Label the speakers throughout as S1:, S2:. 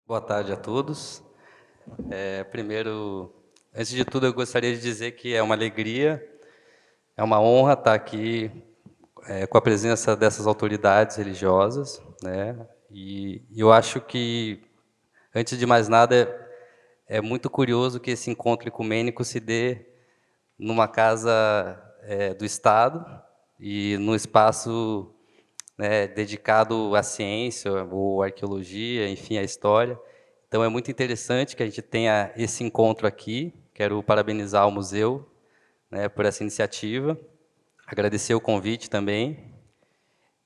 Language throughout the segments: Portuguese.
S1: Boa tarde a todos. Primeiro, antes de tudo, eu gostaria de dizer que é uma alegria, é uma honra estar aqui com a presença dessas autoridades religiosas, né? E eu acho que, antes de mais nada, é muito curioso que esse encontro ecumênico se dê numa casa do Estado e num espaço, né, dedicado à ciência ou arqueologia, enfim, à história. Então, é muito interessante que a gente tenha esse encontro aqui. Quero parabenizar o museu, né, por essa iniciativa, agradecer o convite também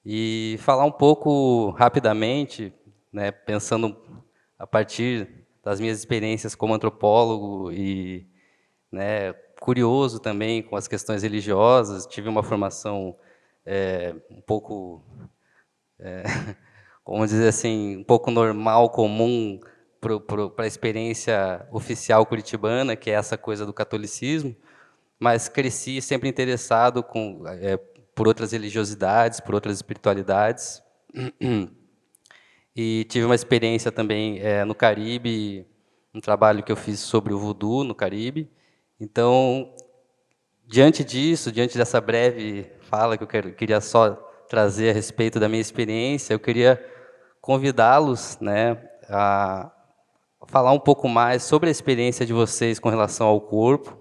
S1: e falar um pouco rapidamente, né, pensando a partir das minhas experiências como antropólogo e, né, curioso também com as questões religiosas. Tive uma formação um pouco, como dizer assim, um pouco normal, comum para a experiência oficial curitibana, que é essa coisa do catolicismo, mas cresci sempre interessado por outras religiosidades, por outras espiritualidades, e tive uma experiência também no Caribe, um trabalho que eu fiz sobre o voodoo no Caribe. Então, diante disso, diante dessa breve fala que queria só trazer a respeito da minha experiência, eu queria convidá-los, né, a falar um pouco mais sobre a experiência de vocês com relação ao corpo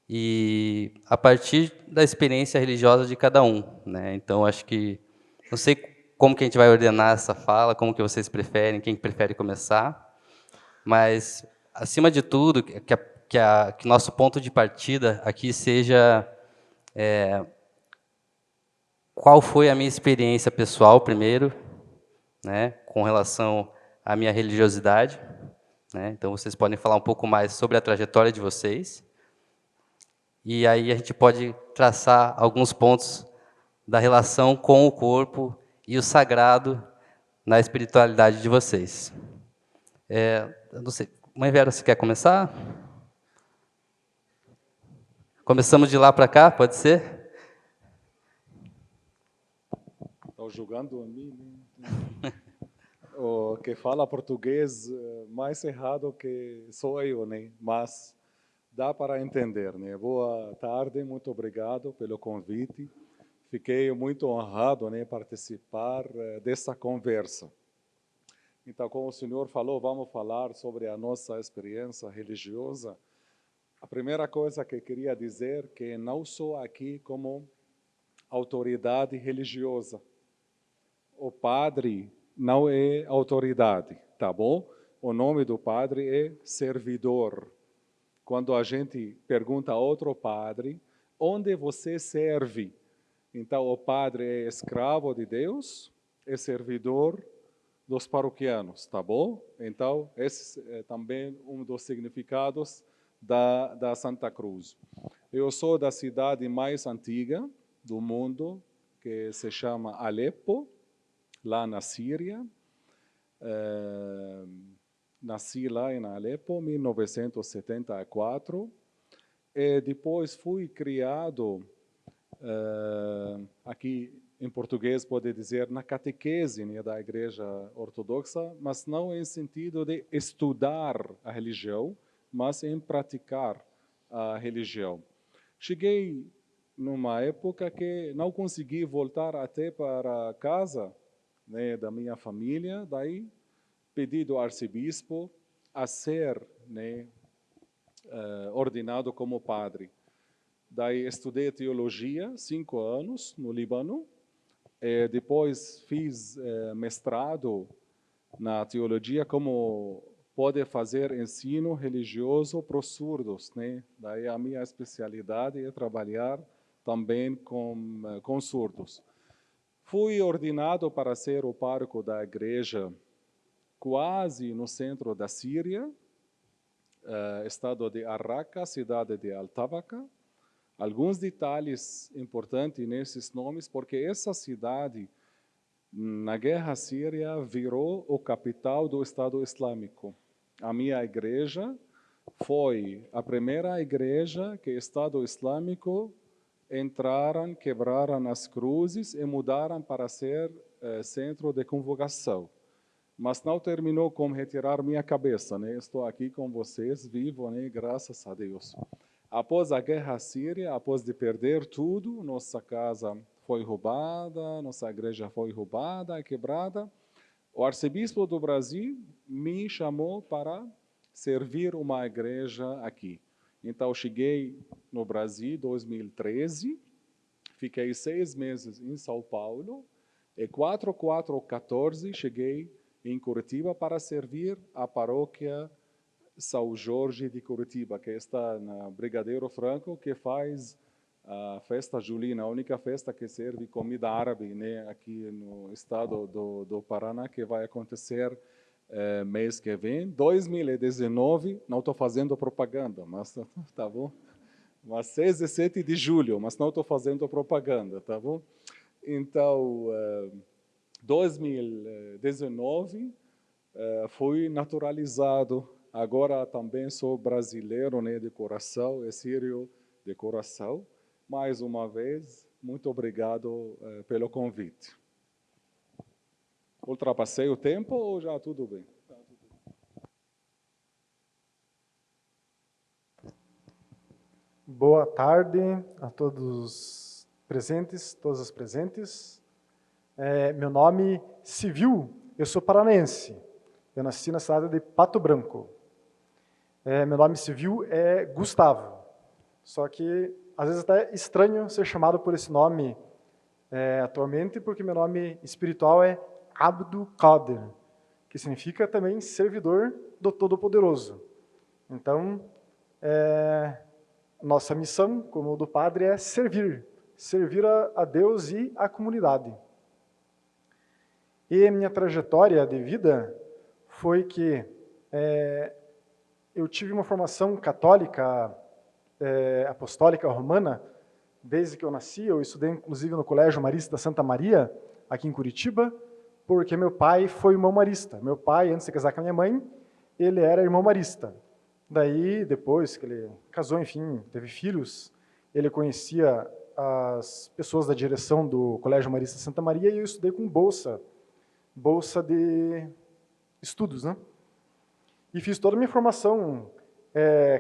S1: e a partir da experiência religiosa de cada um, né? Então, acho que não sei como que a gente vai ordenar essa fala, como que vocês preferem, quem prefere começar, mas acima de tudo, que nosso ponto de partida aqui seja qual foi a minha experiência pessoal primeiro, né, com relação à minha religiosidade, né? Então vocês podem falar um pouco mais sobre a trajetória de vocês e aí a gente pode traçar alguns pontos da relação com o corpo e o sagrado na espiritualidade de vocês. Eu não sei, Mãe Vera, você quer começar? Começamos de lá para cá, pode ser?
S2: Estão julgando a mim, né? O que fala português mais errado que sou eu, né? Mas dá para entender, né? Boa tarde, muito obrigado pelo convite. Fiquei muito honrado, né, participar dessa conversa. Então, como o senhor falou, vamos falar sobre a nossa experiência religiosa. A primeira coisa que queria dizer é que não sou aqui como autoridade religiosa. O padre não é autoridade, tá bom? O nome do padre é servidor. Quando a gente pergunta a outro padre, onde você serve? Então, o padre é escravo de Deus, é servidor dos paroquianos, tá bom? Então, esse é também um dos significados da Santa Cruz. Eu sou da cidade mais antiga do mundo, que se chama Alepo, lá na Síria. Nasci lá em Alepo, em 1974. E depois fui criado, aqui em português pode dizer, na catequese, né, da Igreja Ortodoxa, mas não em sentido de estudar a religião, mas em praticar a religião. Cheguei numa época que não consegui voltar até para casa, né, da minha família, daí pedi do arcebispo a ser, né, ordenado como padre. Daí estudei teologia 5 anos no Líbano, depois fiz mestrado na teologia, como pode fazer ensino religioso para os surdos, né? Daí a minha especialidade é trabalhar também com surdos. Fui ordenado para ser o pároco da igreja quase no centro da Síria, estado de Arraka, cidade de Altabaka. Alguns detalhes importantes nesses nomes, porque essa cidade, na guerra síria, virou o capital do Estado Islâmico. A minha igreja foi a primeira igreja que o Estado Islâmico entraram, quebraram as cruzes e mudaram para ser centro de convocação. mas não terminou com retirar minha cabeça, né? Estou aqui com vocês, vivo, né? Graças a Deus. Após a guerra síria, após de perder tudo, nossa casa foi roubada, nossa igreja foi roubada, quebrada. O arcebispo do Brasil me chamou para servir uma igreja aqui. Então, cheguei no Brasil em 2013, fiquei 6 meses em São Paulo, e 14 cheguei em Curitiba para servir a paróquia São Jorge de Curitiba, que está na Brigadeiro Franco, que faz a festa julina, a única festa que serve comida árabe, né, aqui no estado do Paraná, que vai acontecer mês que vem. 2019, não estou fazendo propaganda, mas tá bom? Mas 6 e 7 de julho, mas não estou fazendo propaganda, tá bom? Então, 2019, fui naturalizado. Agora também sou brasileiro, né, de coração, é sírio de coração. Mais uma vez, muito obrigado pelo convite. Ultrapassei o tempo ou já tudo bem?
S3: Boa tarde a todos presentes, todas as presentes. Meu nome civil, eu sou paranaense. Eu nasci na cidade de Pato Branco. Meu nome civil é Gustavo. Só que, às vezes, até é estranho ser chamado por esse nome atualmente, porque meu nome espiritual é Abdul Qadir, que significa também servidor do Todo-Poderoso. Então, nossa missão, como do padre, é servir a Deus e a comunidade. E a minha trajetória de vida foi que eu tive uma formação católica, apostólica romana, desde que eu nasci. Eu estudei, inclusive, no Colégio Marista Santa Maria, aqui em Curitiba, porque meu pai foi irmão marista. Meu pai, antes de casar com a minha mãe, ele era irmão marista. Daí, depois que ele casou, enfim, teve filhos, ele conhecia as pessoas da direção do Colégio Marista Santa Maria e eu estudei com bolsa de estudos, né? E fiz toda a minha formação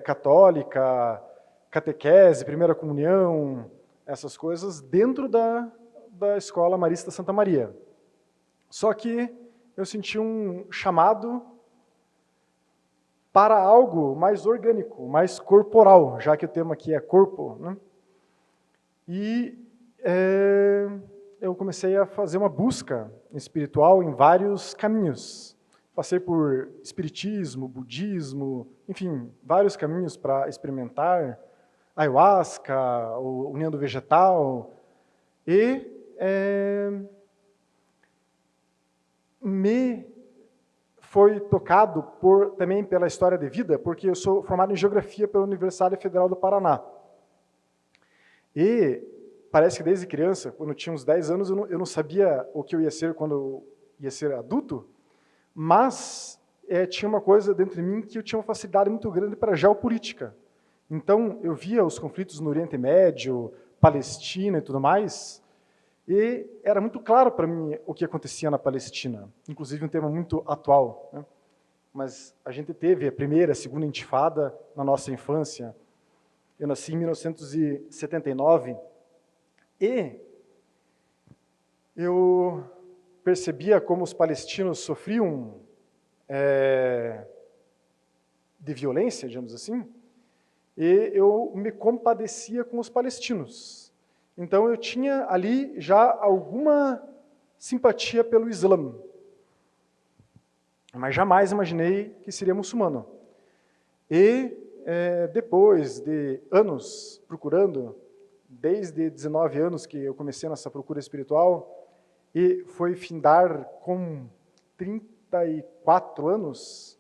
S3: católica, catequese, primeira comunhão, essas coisas, dentro da Escola Marista Santa Maria. Só que eu senti um chamado para algo mais orgânico, mais corporal, já que o tema aqui é corpo, né? E eu comecei a fazer uma busca espiritual em vários caminhos. Passei por espiritismo, budismo, enfim, vários caminhos para experimentar, ayahuasca, união do vegetal, e me foi tocado também pela história de vida, porque eu sou formado em Geografia pela Universidade Federal do Paraná. E parece que desde criança, quando eu tinha uns 10 anos, eu não sabia o que eu ia ser quando eu ia ser adulto, mas tinha uma coisa dentro de mim que eu tinha uma facilidade muito grande para a geopolítica. Então, eu via os conflitos no Oriente Médio, Palestina e tudo mais, e era muito claro para mim o que acontecia na Palestina, inclusive um tema muito atual, né? Mas a gente teve a primeira, a segunda intifada na nossa infância. Eu nasci em 1979 e eu percebia como os palestinos sofriam de violência, digamos assim, e eu me compadecia com os palestinos. Então, eu tinha ali já alguma simpatia pelo Islã, mas jamais imaginei que seria muçulmano. E depois de anos procurando, desde 19 anos que eu comecei nessa procura espiritual, e foi findar com 34 anos,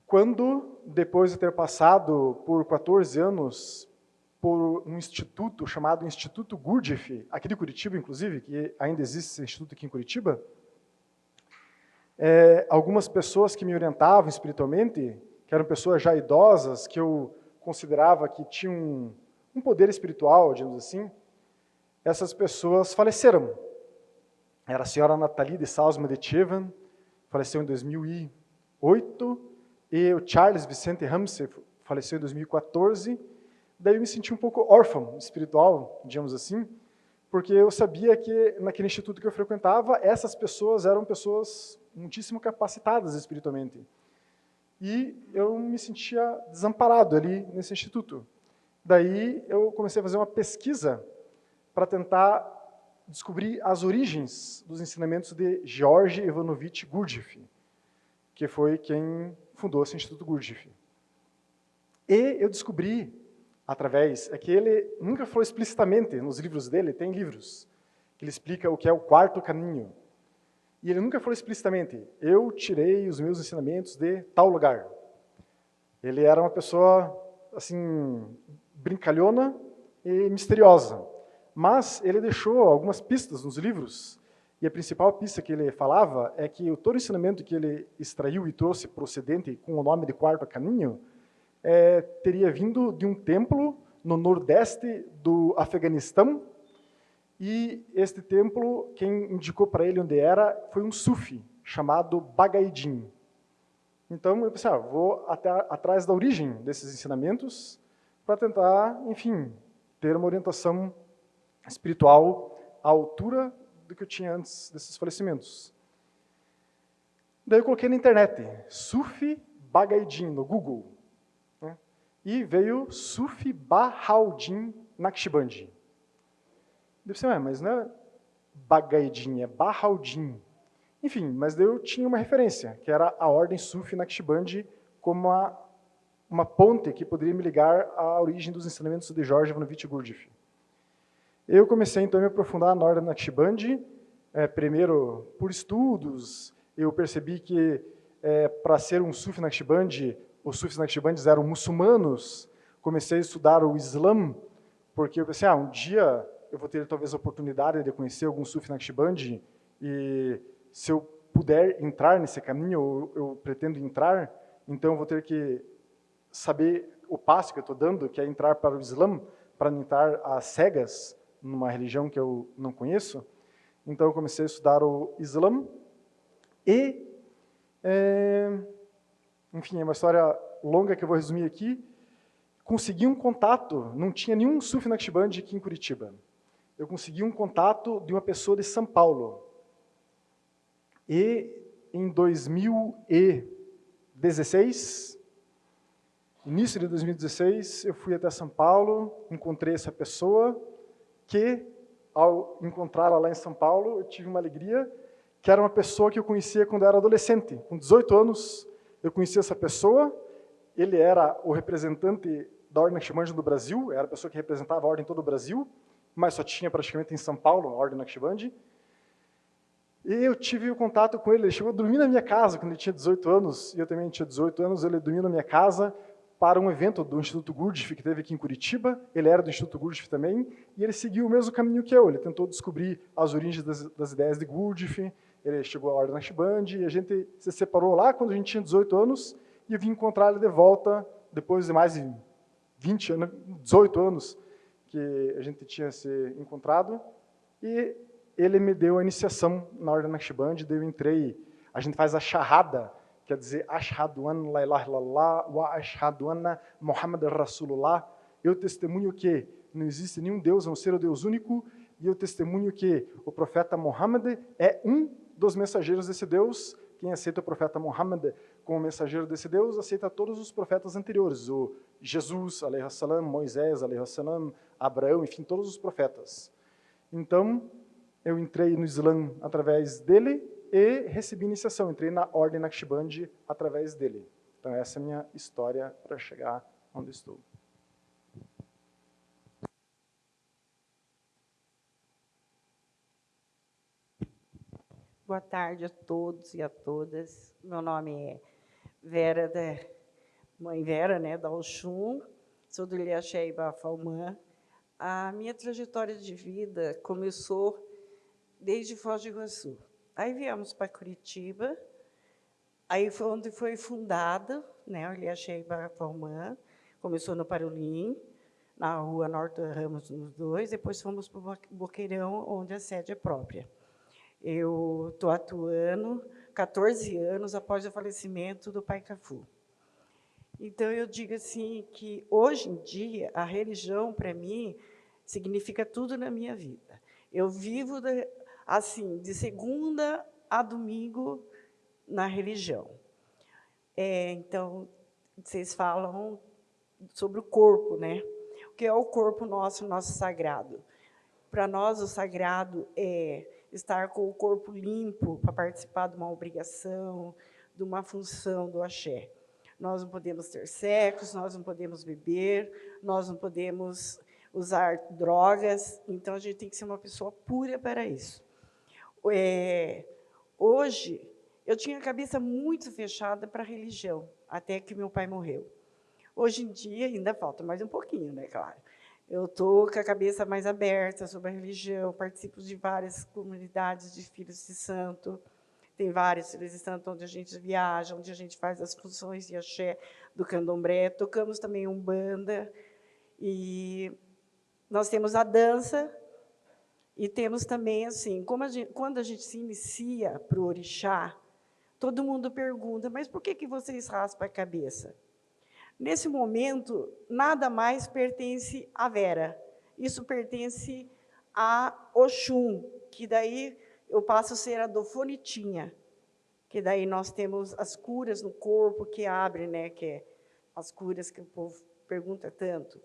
S3: quando, depois de ter passado por 14 anos por um instituto chamado Instituto Gurdjieff, aqui de Curitiba, inclusive, que ainda existe esse instituto aqui em Curitiba, algumas pessoas que me orientavam espiritualmente, que eram pessoas já idosas, que eu considerava que tinham um poder espiritual, digamos assim, essas pessoas faleceram. era a senhora Nathalie de Salzman de Chevan, faleceu em 2008, e o Charles Vicente Ramsey faleceu em 2014. Daí eu me senti um pouco órfão espiritual, digamos assim, porque eu sabia que naquele instituto que eu frequentava, essas pessoas eram pessoas muitíssimo capacitadas espiritualmente. E eu me sentia desamparado ali nesse instituto. Daí eu comecei a fazer uma pesquisa para tentar descobrir as origens dos ensinamentos de George Ivanovich Gurdjieff, que foi quem fundou esse Instituto Gurdjieff. E eu descobri, através, é que ele nunca falou explicitamente nos livros dele, tem livros, que ele explica o que é o quarto caminho. E ele nunca falou explicitamente, eu tirei os meus ensinamentos de tal lugar. Ele era uma pessoa, assim, brincalhona e misteriosa. Mas ele deixou algumas pistas nos livros, e a principal pista que ele falava é que todo o ensinamento que ele extraiu e trouxe para o Ocidente com o nome de Quarto Caminho teria vindo de um templo no nordeste do Afeganistão, e este templo, quem indicou para ele onde era, foi um sufi chamado Bagaidin. Então eu pensei, vou até atrás da origem desses ensinamentos para tentar, enfim, ter uma orientação espiritual à altura do que eu tinha antes desses falecimentos. Daí eu coloquei na internet, Sufi Bagaidin, no Google, né? E veio Sufi Bahauddin Naqshbandi. Eu pensei, mas não é Bagaidin, é Bahauddin. Enfim, mas daí eu tinha uma referência, que era a ordem Sufi Naqshbandi como uma ponte que poderia me ligar à origem dos ensinamentos de George Ivanovich Gurdjieff. Eu comecei, então, a me aprofundar na ordem Naqshbandi, primeiro por estudos. Eu percebi que, para ser um Sufi Naqshbandi, os Sufis Naqshbandis eram muçulmanos. Comecei a estudar o Islã, porque eu pensei, um dia eu vou ter, talvez, a oportunidade de conhecer algum Sufi Naqshbandi, e se eu puder entrar nesse caminho, eu pretendo entrar, então eu vou ter que saber o passo que eu estou dando, que é entrar para o Islã, para não entrar às cegas, numa religião que eu não conheço. Então eu comecei a estudar o Islã e, enfim, é uma história longa que eu vou resumir aqui. Consegui um contato, não tinha nenhum Sufi Naqshbandi aqui em Curitiba. Eu consegui um contato de uma pessoa de São Paulo. E em 2016, início de 2016, eu fui até São Paulo, encontrei essa pessoa, que, ao encontrá-la lá em São Paulo, eu tive uma alegria, que era uma pessoa que eu conhecia quando eu era adolescente. Com 18 anos, eu conheci essa pessoa, ele era o representante da Ordem Naqshbandi do Brasil, era a pessoa que representava a Ordem em todo o Brasil, mas só tinha praticamente em São Paulo a Ordem Naqshbandi. E eu tive o contato com ele chegou a dormir na minha casa quando ele tinha 18 anos, e eu também tinha 18 anos, ele dormia na minha casa, para um evento do Instituto Gurdjieff que teve aqui em Curitiba. Ele era do Instituto Gurdjieff também, e ele seguiu o mesmo caminho que eu. Ele tentou descobrir as origens das ideias de Gurdjieff, ele chegou à Ordem Naqshbandi, e a gente se separou lá quando a gente tinha 18 anos, e eu vim encontrar ele de volta, depois de mais de 20 anos, 18 anos que a gente tinha se encontrado, e ele me deu a iniciação na Ordem Naqshbandi, daí eu entrei, a gente faz a shahada, quer dizer, Ashhadu an la ilaha illallah wa ashhadu anna Muhammad Rasulullah. Eu testemunho que não existe nenhum Deus a não ser o Deus único, e eu testemunho que o profeta Muhammad é um dos mensageiros desse Deus. Quem aceita o profeta Muhammad como mensageiro desse Deus, aceita todos os profetas anteriores, o Jesus, alaihi salam, Moisés, alaihi salam, Abraão, enfim, todos os profetas. Então, eu entrei no Islã através dele, e recebi iniciação, entrei na Ordem Naqshbandi através dele. Então essa é a minha história para chegar onde estou.
S4: Boa tarde a todos e a todas. Meu nome é Vera, mãe Vera, da Oxum, sou do Ilhaxé Bafalmã. A minha trajetória de vida começou desde Foz do Iguaçu. Aí viemos para Curitiba, aí foi onde foi fundada, o Ilhaxé Bafalmã, começou no Parolim, na rua Norton Ramos, nos 2, depois fomos para o Boqueirão, onde a sede é própria. Eu estou atuando 14 anos após o falecimento do pai Cafu. Então, eu digo assim que, hoje em dia, a religião, para mim, significa tudo na minha vida. Eu vivo, assim, de segunda a domingo na religião. Então, vocês falam sobre o corpo, né? O que é o corpo nosso sagrado? Para nós, o sagrado é estar com o corpo limpo para participar de uma obrigação, de uma função do axé. Nós não podemos ter sexo, nós não podemos beber, nós não podemos usar drogas, então a gente tem que ser uma pessoa pura para isso. Hoje, eu tinha a cabeça muito fechada para a religião, até que meu pai morreu. Hoje em dia, ainda falta mais um pouquinho, né, claro. Eu estou com a cabeça mais aberta sobre a religião, participo de várias comunidades de filhos de santo. Tem vários filhos de santo onde a gente viaja, onde a gente faz as funções de axé do candomblé. Tocamos também umbanda. E nós temos a dança e temos também, assim, quando a gente se inicia para o orixá, todo mundo pergunta, mas por que vocês raspam a cabeça? Nesse momento, nada mais pertence à Vera. Isso pertence a Oxum, que daí eu passo a ser a Dofonitinha, que daí nós temos as curas no corpo que abre, né, que é as curas que o povo pergunta tanto.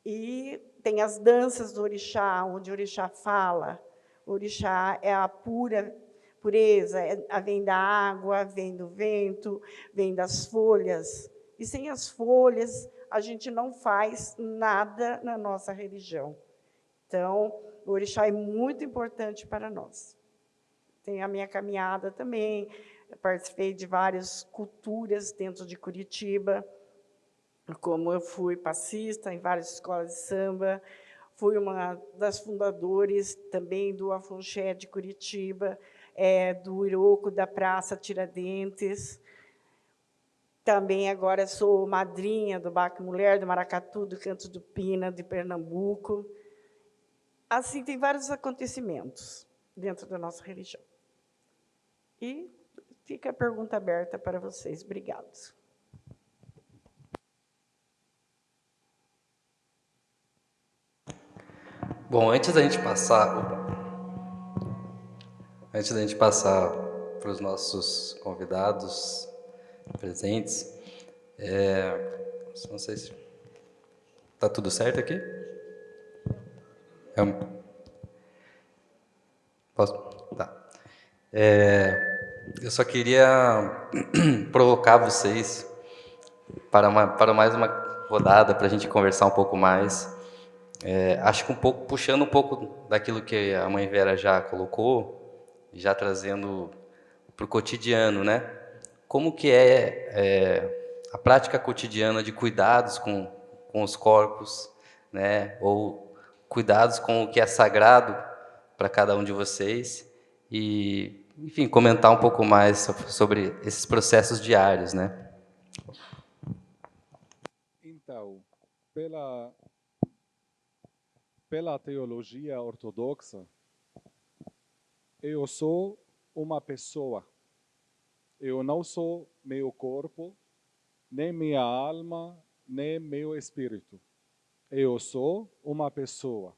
S4: E tem as danças do orixá, onde o orixá fala. O orixá é a pureza, vem da água, vem do vento, vem das folhas. E sem as folhas, a gente não faz nada na nossa religião. Então, o orixá é muito importante para nós. Tem a minha caminhada também, eu participei de várias culturas dentro de Curitiba, como eu fui passista em várias escolas de samba, fui uma das fundadoras também do Afonxé de Curitiba, do Iroco da Praça Tiradentes. Também agora sou madrinha do Baque Mulher, do Maracatu, do Canto do Pina, de Pernambuco. Assim, tem vários acontecimentos dentro da nossa religião. E fica a pergunta aberta para vocês. Obrigada.
S1: Bom, antes da gente passar para os nossos convidados presentes, não sei se está tudo certo aqui. Posso? Tá. Eu só queria provocar vocês para mais uma rodada, para a gente conversar um pouco mais. Acho que puxando um pouco daquilo que a mãe Vera já colocou, já trazendo para o cotidiano, né? Como que a prática cotidiana de cuidados com os corpos, né? Ou cuidados com o que é sagrado para cada um de vocês e, enfim, comentar um pouco mais sobre esses processos diários, né?
S2: Então, pela teologia ortodoxa, eu sou uma pessoa. Eu não sou meu corpo, nem minha alma, nem meu espírito. Eu sou uma pessoa.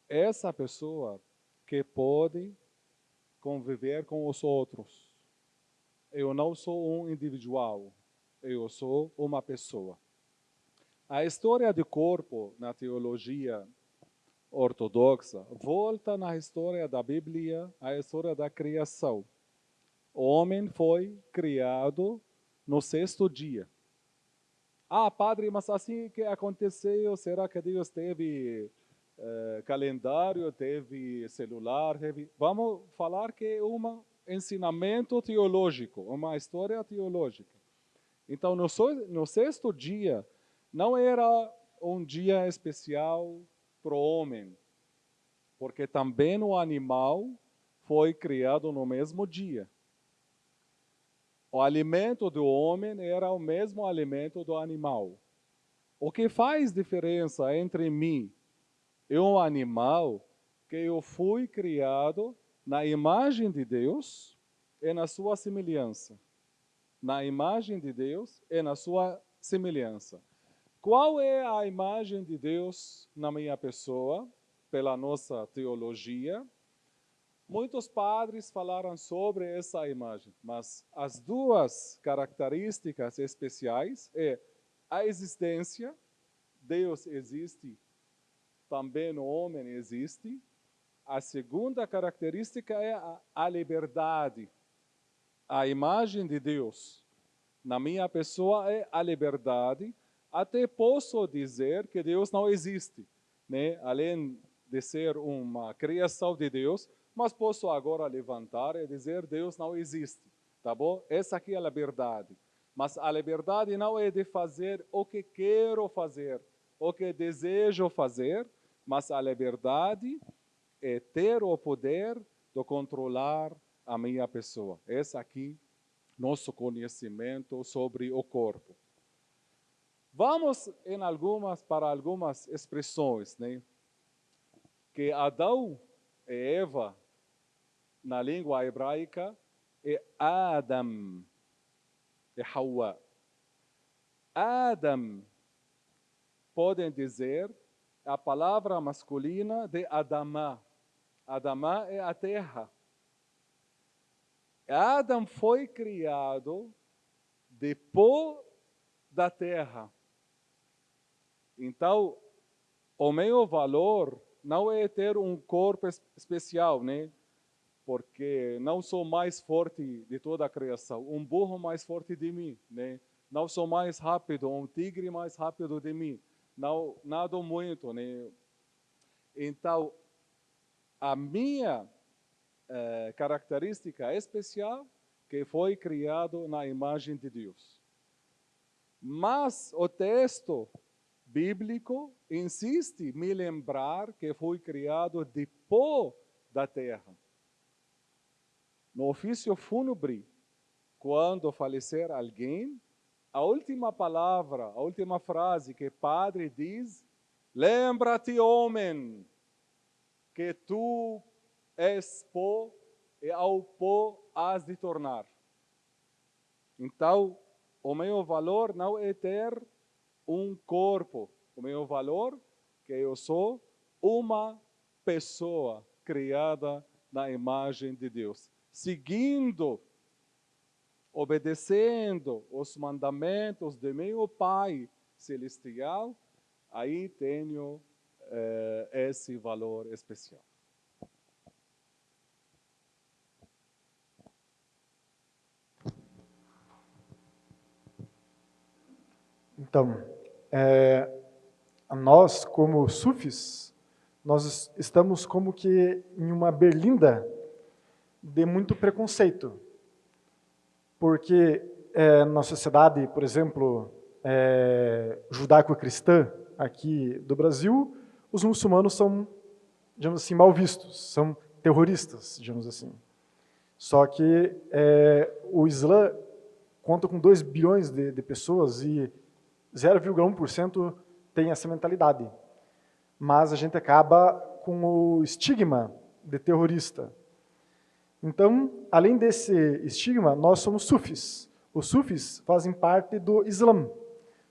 S2: Essa pessoa que pode conviver com os outros. Eu não sou um individual. Eu sou uma pessoa. A história do corpo na teologia ortodoxa volta na história da Bíblia, a história da criação. O homem foi criado no 6º dia. Padre, mas assim que aconteceu, será que Deus teve calendário, teve celular? Vamos falar que é um ensinamento teológico, uma história teológica. Então, no 6º dia, não era um dia especial para o homem, porque também o animal foi criado no mesmo dia. O alimento do homem era o mesmo alimento do animal. O que faz diferença entre mim e um animal que eu fui criado na imagem de Deus e na sua semelhança. Na imagem de Deus e na sua semelhança. Qual é a imagem de Deus na minha pessoa, pela nossa teologia? Muitos padres falaram sobre essa imagem, mas as duas características especiais é a existência, Deus existe, também o homem existe. A segunda característica é a liberdade. A imagem de Deus na minha pessoa é a liberdade. Até posso dizer que Deus não existe, né? Além de ser uma criação de Deus, mas posso agora levantar e dizer Deus não existe, tá bom? Essa aqui é a liberdade. Mas a liberdade não é de fazer o que quero fazer, o que desejo fazer, mas a liberdade é ter o poder de controlar a minha pessoa. Esse aqui, nosso conhecimento sobre o corpo. Vamos para algumas expressões, né? Que Adão e Eva, na língua hebraica, é Adam e Hawa. Adam, podem dizer, a palavra masculina de Adamá. Adamá é a terra. Adam foi criado de pó da terra. Então, o meu valor não é ter um corpo especial, né? Porque não sou mais forte de toda a criação. Um burro mais forte de mim, né? Não sou mais rápido, um tigre mais rápido de mim. Não, nada muito, né? Então, a minha característica especial que foi criado na imagem de Deus. Mas o texto bíblico insiste em me lembrar que foi criado de pó da terra. No ofício fúnebre, quando falecer alguém, a última palavra, a última frase que o padre diz: lembra-te, homem, que tu és pó e ao pó has de tornar. Então, o meu valor não é ter um corpo. O meu valor é que eu sou uma pessoa criada na imagem de Deus. Seguindo, obedecendo os mandamentos de meu Pai Celestial, aí tenho esse valor especial.
S3: Então, nós, como sufis, nós estamos como que em uma berlinda de muito preconceito. Porque na sociedade, por exemplo, judaico-cristã aqui do Brasil, os muçulmanos são, digamos assim, mal vistos, são terroristas, digamos assim. Só que o Islã conta com 2 bilhões de pessoas e 0,1% tem essa mentalidade. Mas a gente acaba com o estigma de terrorista. Então, além desse estigma, nós somos sufis. Os sufis fazem parte do Islã.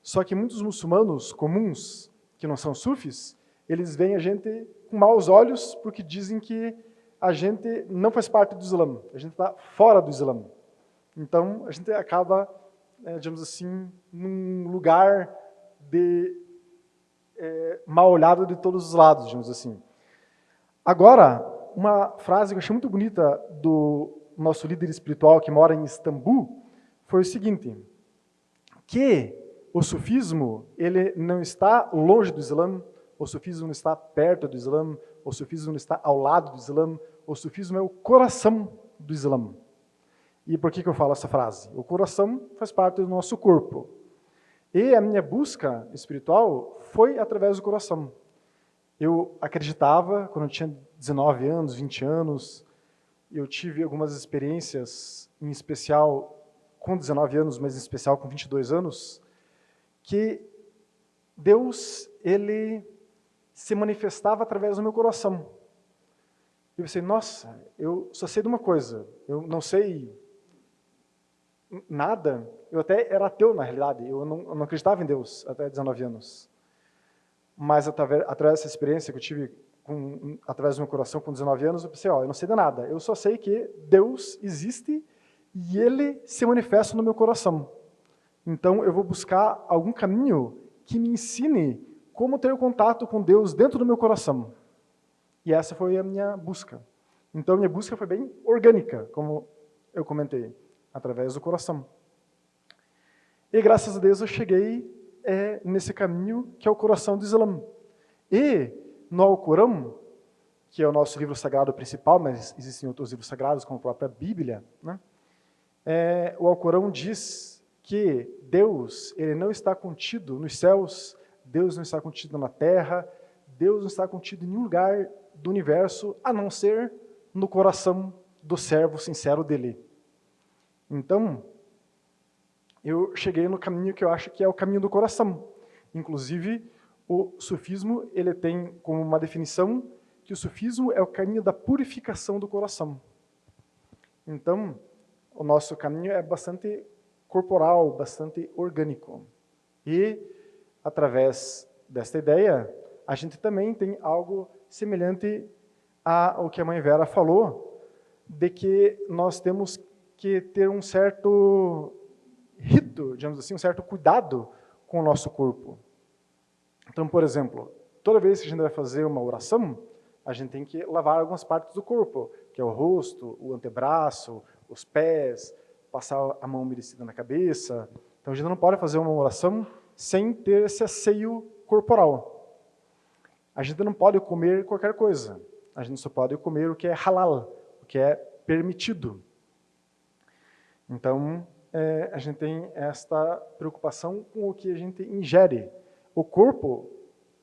S3: Só que muitos muçulmanos comuns, que não são sufis, eles veem a gente com maus olhos porque dizem que a gente não faz parte do Islã, a gente está fora do Islã. Então, a gente acaba, digamos assim, num lugar de mal olhado de todos os lados, digamos assim. Agora, uma frase que eu achei muito bonita do nosso líder espiritual que mora em Istambul foi o seguinte, que o sufismo ele não está longe do Islã, o sufismo não está perto do Islã, o sufismo não está ao lado do Islã, o sufismo é o coração do Islã. E por que eu falo essa frase? O coração faz parte do nosso corpo. E a minha busca espiritual foi através do coração. Eu acreditava, quando eu tinha 19 anos, 20 anos, eu tive algumas experiências, em especial com 19 anos, mas em especial com 22 anos, que Deus, ele se manifestava através do meu coração. eu pensei, nossa, eu só sei de uma coisa, eu não sei nada, eu até era ateu na realidade, eu não acreditava em Deus até 19 anos. Mas através dessa experiência que eu tive através do meu coração com 19 anos, eu pensei, eu não sei de nada, eu só sei que Deus existe e Ele se manifesta no meu coração. Então eu vou buscar algum caminho que me ensine como ter contato com Deus dentro do meu coração. E essa foi a minha busca. Então a minha busca foi bem orgânica, como eu comentei, através do coração. E graças a Deus eu cheguei nesse caminho que é o coração do Islã. E no Alcorão, que é o nosso livro sagrado principal, mas existem outros livros sagrados, como a própria Bíblia, né? O Alcorão diz que Deus, ele não está contido nos céus, Deus não está contido na terra, Deus não está contido em nenhum lugar do universo, a não ser no coração do servo sincero dele. Então, eu cheguei no caminho que eu acho que é o caminho do coração. Inclusive, o sufismo, ele tem como uma definição que o sufismo é o caminho da purificação do coração. Então, o nosso caminho é bastante corporal, bastante orgânico. E, através desta ideia, a gente também tem algo semelhante ao que a mãe Vera falou, de que nós temos que ter um certo rito, digamos assim, um certo cuidado com o nosso corpo. Então, por exemplo, toda vez que a gente vai fazer uma oração, a gente tem que lavar algumas partes do corpo, que é o rosto, o antebraço, os pés, passar a mão umedecida na cabeça. Então, a gente não pode fazer uma oração sem ter esse asseio corporal. A gente não pode comer qualquer coisa. A gente só pode comer o que é halal, o que é permitido. Então, a gente tem esta preocupação com o que a gente ingere. O corpo,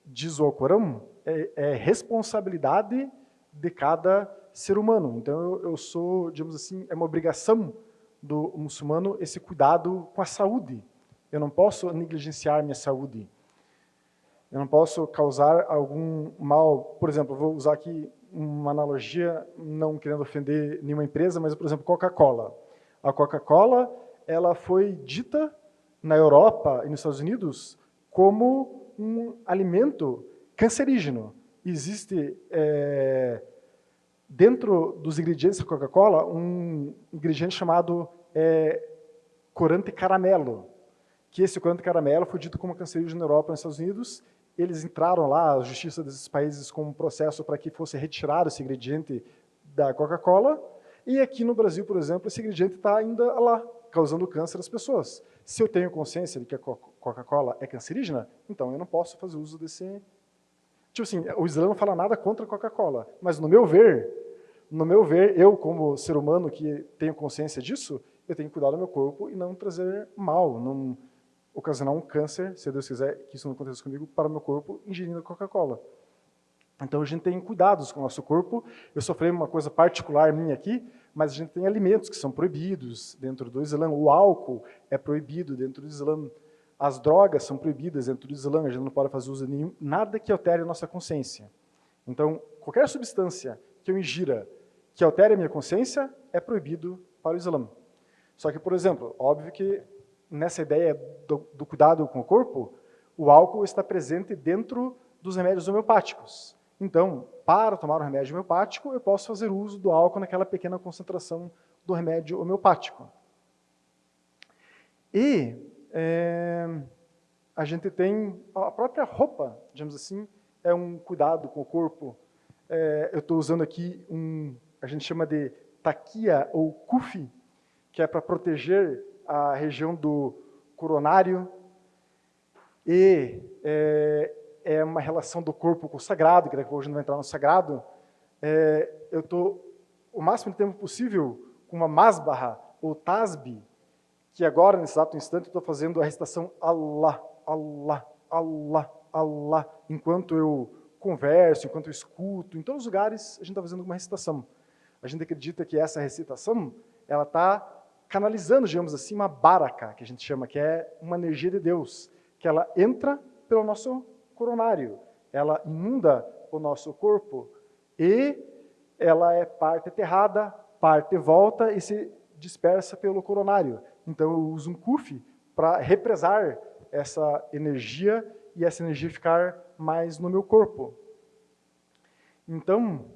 S3: diz o Alcorão, é responsabilidade de cada ser humano. Então, eu sou, digamos assim, é uma obrigação do muçulmano esse cuidado com a saúde. Eu não posso negligenciar minha saúde. Eu não posso causar algum mal. Por exemplo, vou usar aqui uma analogia, não querendo ofender nenhuma empresa, mas, por exemplo, Coca-Cola. A Coca-Cola, ela foi dita na Europa e nos Estados Unidos como um alimento cancerígeno. Existe, dentro dos ingredientes da Coca-Cola, um ingrediente chamado corante caramelo, que esse corante caramelo foi dito como cancerígeno na Europa e nos Estados Unidos. Eles entraram lá, a justiça desses países, com um processo para que fosse retirado esse ingrediente da Coca-Cola, e aqui no Brasil, por exemplo, esse ingrediente está ainda lá, causando câncer às pessoas. Se eu tenho consciência de que a Coca-Cola é cancerígena, então eu não posso fazer uso desse... Tipo assim, o Islã não fala nada contra a Coca-Cola, mas no meu ver, eu como ser humano que tenho consciência disso, eu tenho que cuidar do meu corpo e não trazer mal, não ocasionar um câncer, se Deus quiser que isso não aconteça comigo, para o meu corpo ingerindo a Coca-Cola. Então a gente tem cuidados com o nosso corpo. Eu sofri uma coisa particular minha aqui, mas a gente tem alimentos que são proibidos dentro do Islã. O álcool é proibido dentro do Islã. As drogas são proibidas dentro do Islã. A gente não pode fazer uso de nada que altere a nossa consciência. Então, qualquer substância que eu ingira que altere a minha consciência é proibido para o Islã. Só que, por exemplo, óbvio que nessa ideia do cuidado com o corpo, o álcool está presente dentro dos remédios homeopáticos. Então, para tomar um remédio homeopático, eu posso fazer uso do álcool naquela pequena concentração do remédio homeopático. E a gente tem a própria roupa, digamos assim, é um cuidado com o corpo. Eu estou usando aqui a gente chama de taquia ou kufi, que é para proteger a região do coronário, e é uma relação do corpo com o sagrado, que daqui a pouco a gente vai entrar no sagrado. Eu estou, o máximo de tempo possível, com uma masbarra, ou tasbih, que agora, nesse exato instante, estou fazendo a recitação Allah, Allah, Allah, Allah, enquanto eu converso, enquanto eu escuto, em todos os lugares a gente está fazendo uma recitação. A gente acredita que essa recitação, ela está canalizando, digamos assim, uma baraka, que a gente chama, que é uma energia de Deus, que ela entra pelo nosso coronário, ela inunda o nosso corpo e ela é parte aterrada, parte volta e se dispersa pelo coronário. Então, eu uso um CUF para represar essa energia e essa energia ficar mais no meu corpo. Então,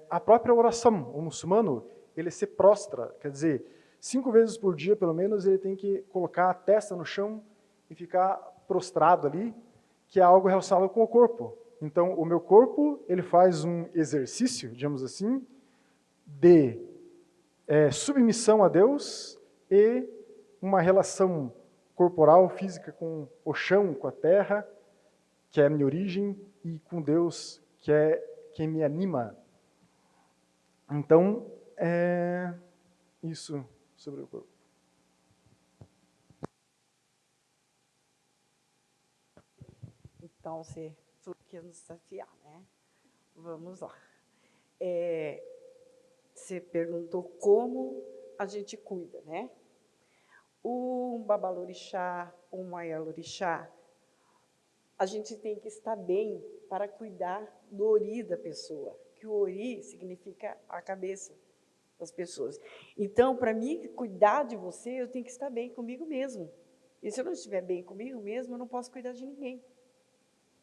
S3: a própria oração, o muçulmano, ele se prostra, quer dizer, 5 vezes por dia, pelo menos, ele tem que colocar a testa no chão e ficar prostrado ali, que é algo relacionado com o corpo. Então, o meu corpo, ele faz um exercício, digamos assim, de submissão a Deus e uma relação corporal, física com o chão, com a terra, que é a minha origem, e com Deus, que é quem me anima. Então, é isso sobre o corpo.
S4: Então, você quer nos desafiar, né? Vamos lá. Você perguntou como a gente cuida, né? O babalorixá, o maialorixá, a gente tem que estar bem para cuidar do ori da pessoa, que o ori significa a cabeça das pessoas. Então, para mim, cuidar de você, eu tenho que estar bem comigo mesmo. E se eu não estiver bem comigo mesmo, eu não posso cuidar de ninguém.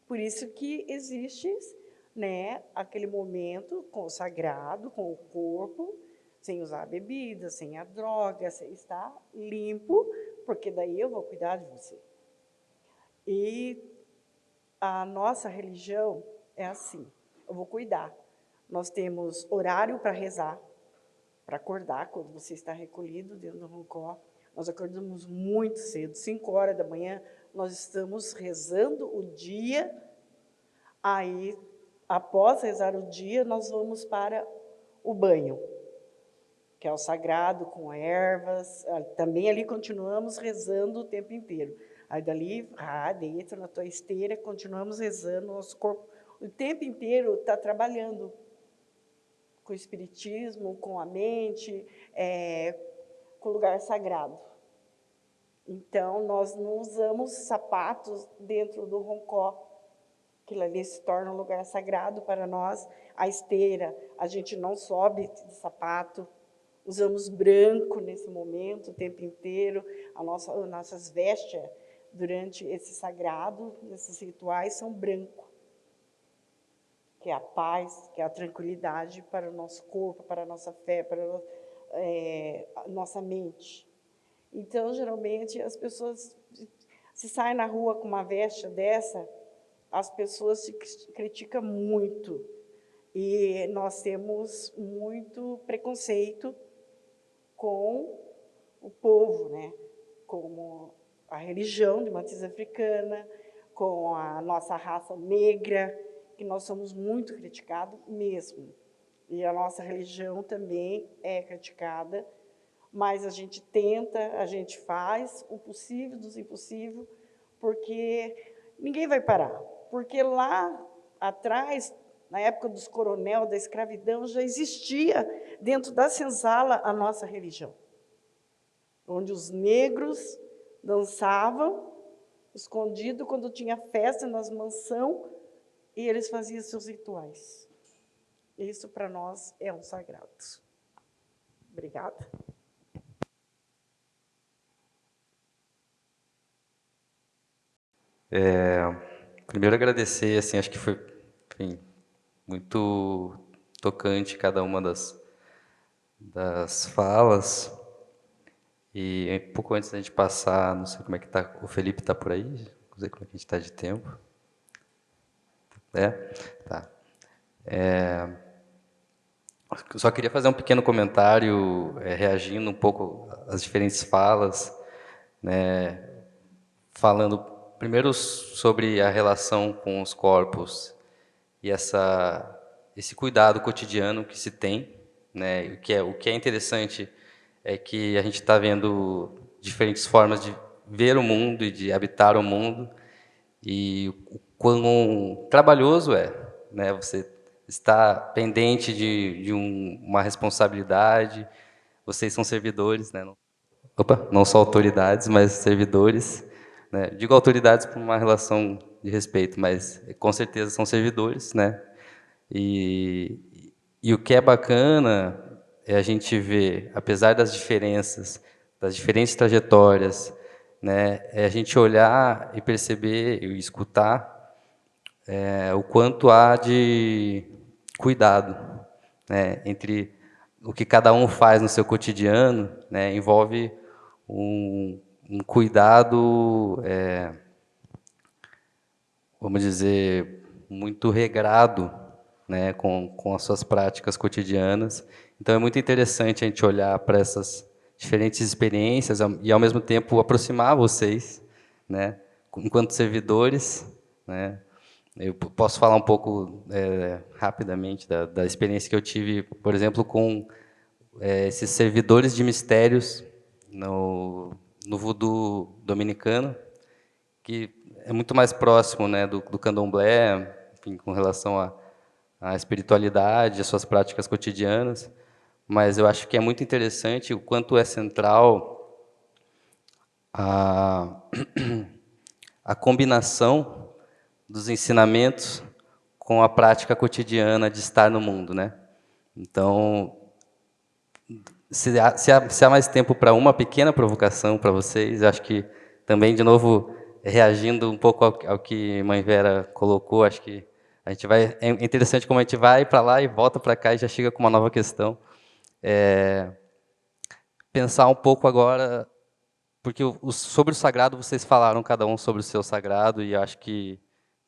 S4: Por isso que existe, né, aquele momento consagrado com o corpo, sem usar a bebida, sem a droga, sem estar limpo, porque daí eu vou cuidar de você. E a nossa religião é assim, eu vou cuidar. Nós temos horário para rezar, para acordar, quando você está recolhido dentro do roncó. Nós acordamos muito cedo, 5 horas da manhã, nós estamos rezando o dia. Aí, após rezar o dia, nós vamos para o banho, que é o sagrado, com ervas. Também ali continuamos rezando o tempo inteiro. Aí dali, entra na tua esteira, continuamos rezando, nosso corpo o tempo inteiro está trabalhando com o espiritismo, com a mente, com o lugar sagrado. Então, nós não usamos sapatos dentro do roncó, aquilo ali se torna um lugar sagrado para nós. A esteira, a gente não sobe de sapato, usamos branco nesse momento, o tempo inteiro, nossas vestes, durante esse sagrado, nesses rituais, são branco, que é a paz, que é a tranquilidade para o nosso corpo, para a nossa fé, para a nossa mente. Então, geralmente, as pessoas, se saem na rua com uma veste dessa, as pessoas se criticam muito. E nós temos muito preconceito com o povo, né? Como a religião de matriz africana, com a nossa raça negra, que nós somos muito criticados mesmo. E a nossa religião também é criticada, mas a gente tenta, a gente faz o possível dos impossíveis, porque ninguém vai parar. Porque lá atrás, na época dos coronel, da escravidão, já existia dentro da senzala a nossa religião, onde os negros dançavam escondido quando tinha festa nas mansões e eles faziam seus rituais. Isso para nós é um sagrado. Obrigada.
S1: Primeiro agradecer, assim, acho que foi, enfim, muito tocante cada uma das falas. E um pouco antes da gente passar, não sei como é que tá, o Felipe está por aí? Não sei como é que a gente está de tempo. Tá. Eu só queria fazer um pequeno comentário, reagindo um pouco às diferentes falas, né, falando primeiro sobre a relação com os corpos e esse cuidado cotidiano que se tem, né, o que é interessante é que a gente está vendo diferentes formas de ver o mundo e de habitar o mundo, e o quão trabalhoso é, né, você está pendente de uma responsabilidade. Vocês são servidores, né? Não só autoridades, mas servidores, né? Digo autoridades por uma relação de respeito, mas com certeza são servidores, né? E E o que é bacana é a gente ver, apesar das diferenças, das diferentes trajetórias, né, é a gente olhar e perceber e escutar o quanto há de cuidado, né, entre o que cada um faz no seu cotidiano, né, envolve um cuidado, vamos dizer, muito regrado, né, com as suas práticas cotidianas. Então é muito interessante a gente olhar para essas diferentes experiências e ao mesmo tempo aproximar vocês, né, enquanto servidores, né. Eu posso falar um pouco rapidamente da experiência que eu tive, por exemplo, com esses servidores de mistérios no voodoo dominicano, que é muito mais próximo, né, do candomblé, enfim, com relação à espiritualidade, às suas práticas cotidianas, mas eu acho que é muito interessante o quanto é central a, a combinação dos ensinamentos com a prática cotidiana de estar no mundo, né? Então, se há mais tempo para uma pequena provocação para vocês, acho que também, de novo, reagindo um pouco ao que Mãe Vera colocou, acho que a gente vai. É interessante como a gente vai para lá e volta para cá e já chega com uma nova questão. Pensar um pouco agora, porque sobre o sagrado vocês falaram cada um sobre o seu sagrado e acho que,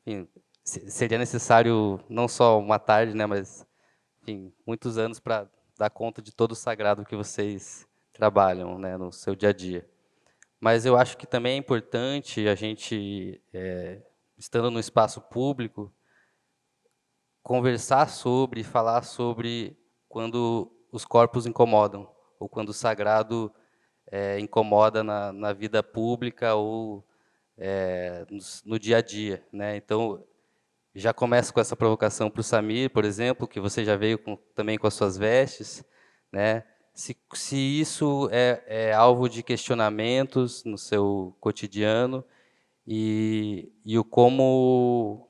S1: enfim, seria necessário não só uma tarde, né, mas enfim, muitos anos para dar conta de todo o sagrado que vocês trabalham, né, no seu dia a dia. Mas eu acho que também é importante a gente, estando no espaço público, conversar sobre, falar sobre quando os corpos incomodam, ou quando o sagrado incomoda na vida pública ou no dia a dia, né? Então, já começo com essa provocação para o Samir, por exemplo, que você já veio também com as suas vestes, né? Se isso é alvo de questionamentos no seu cotidiano e o como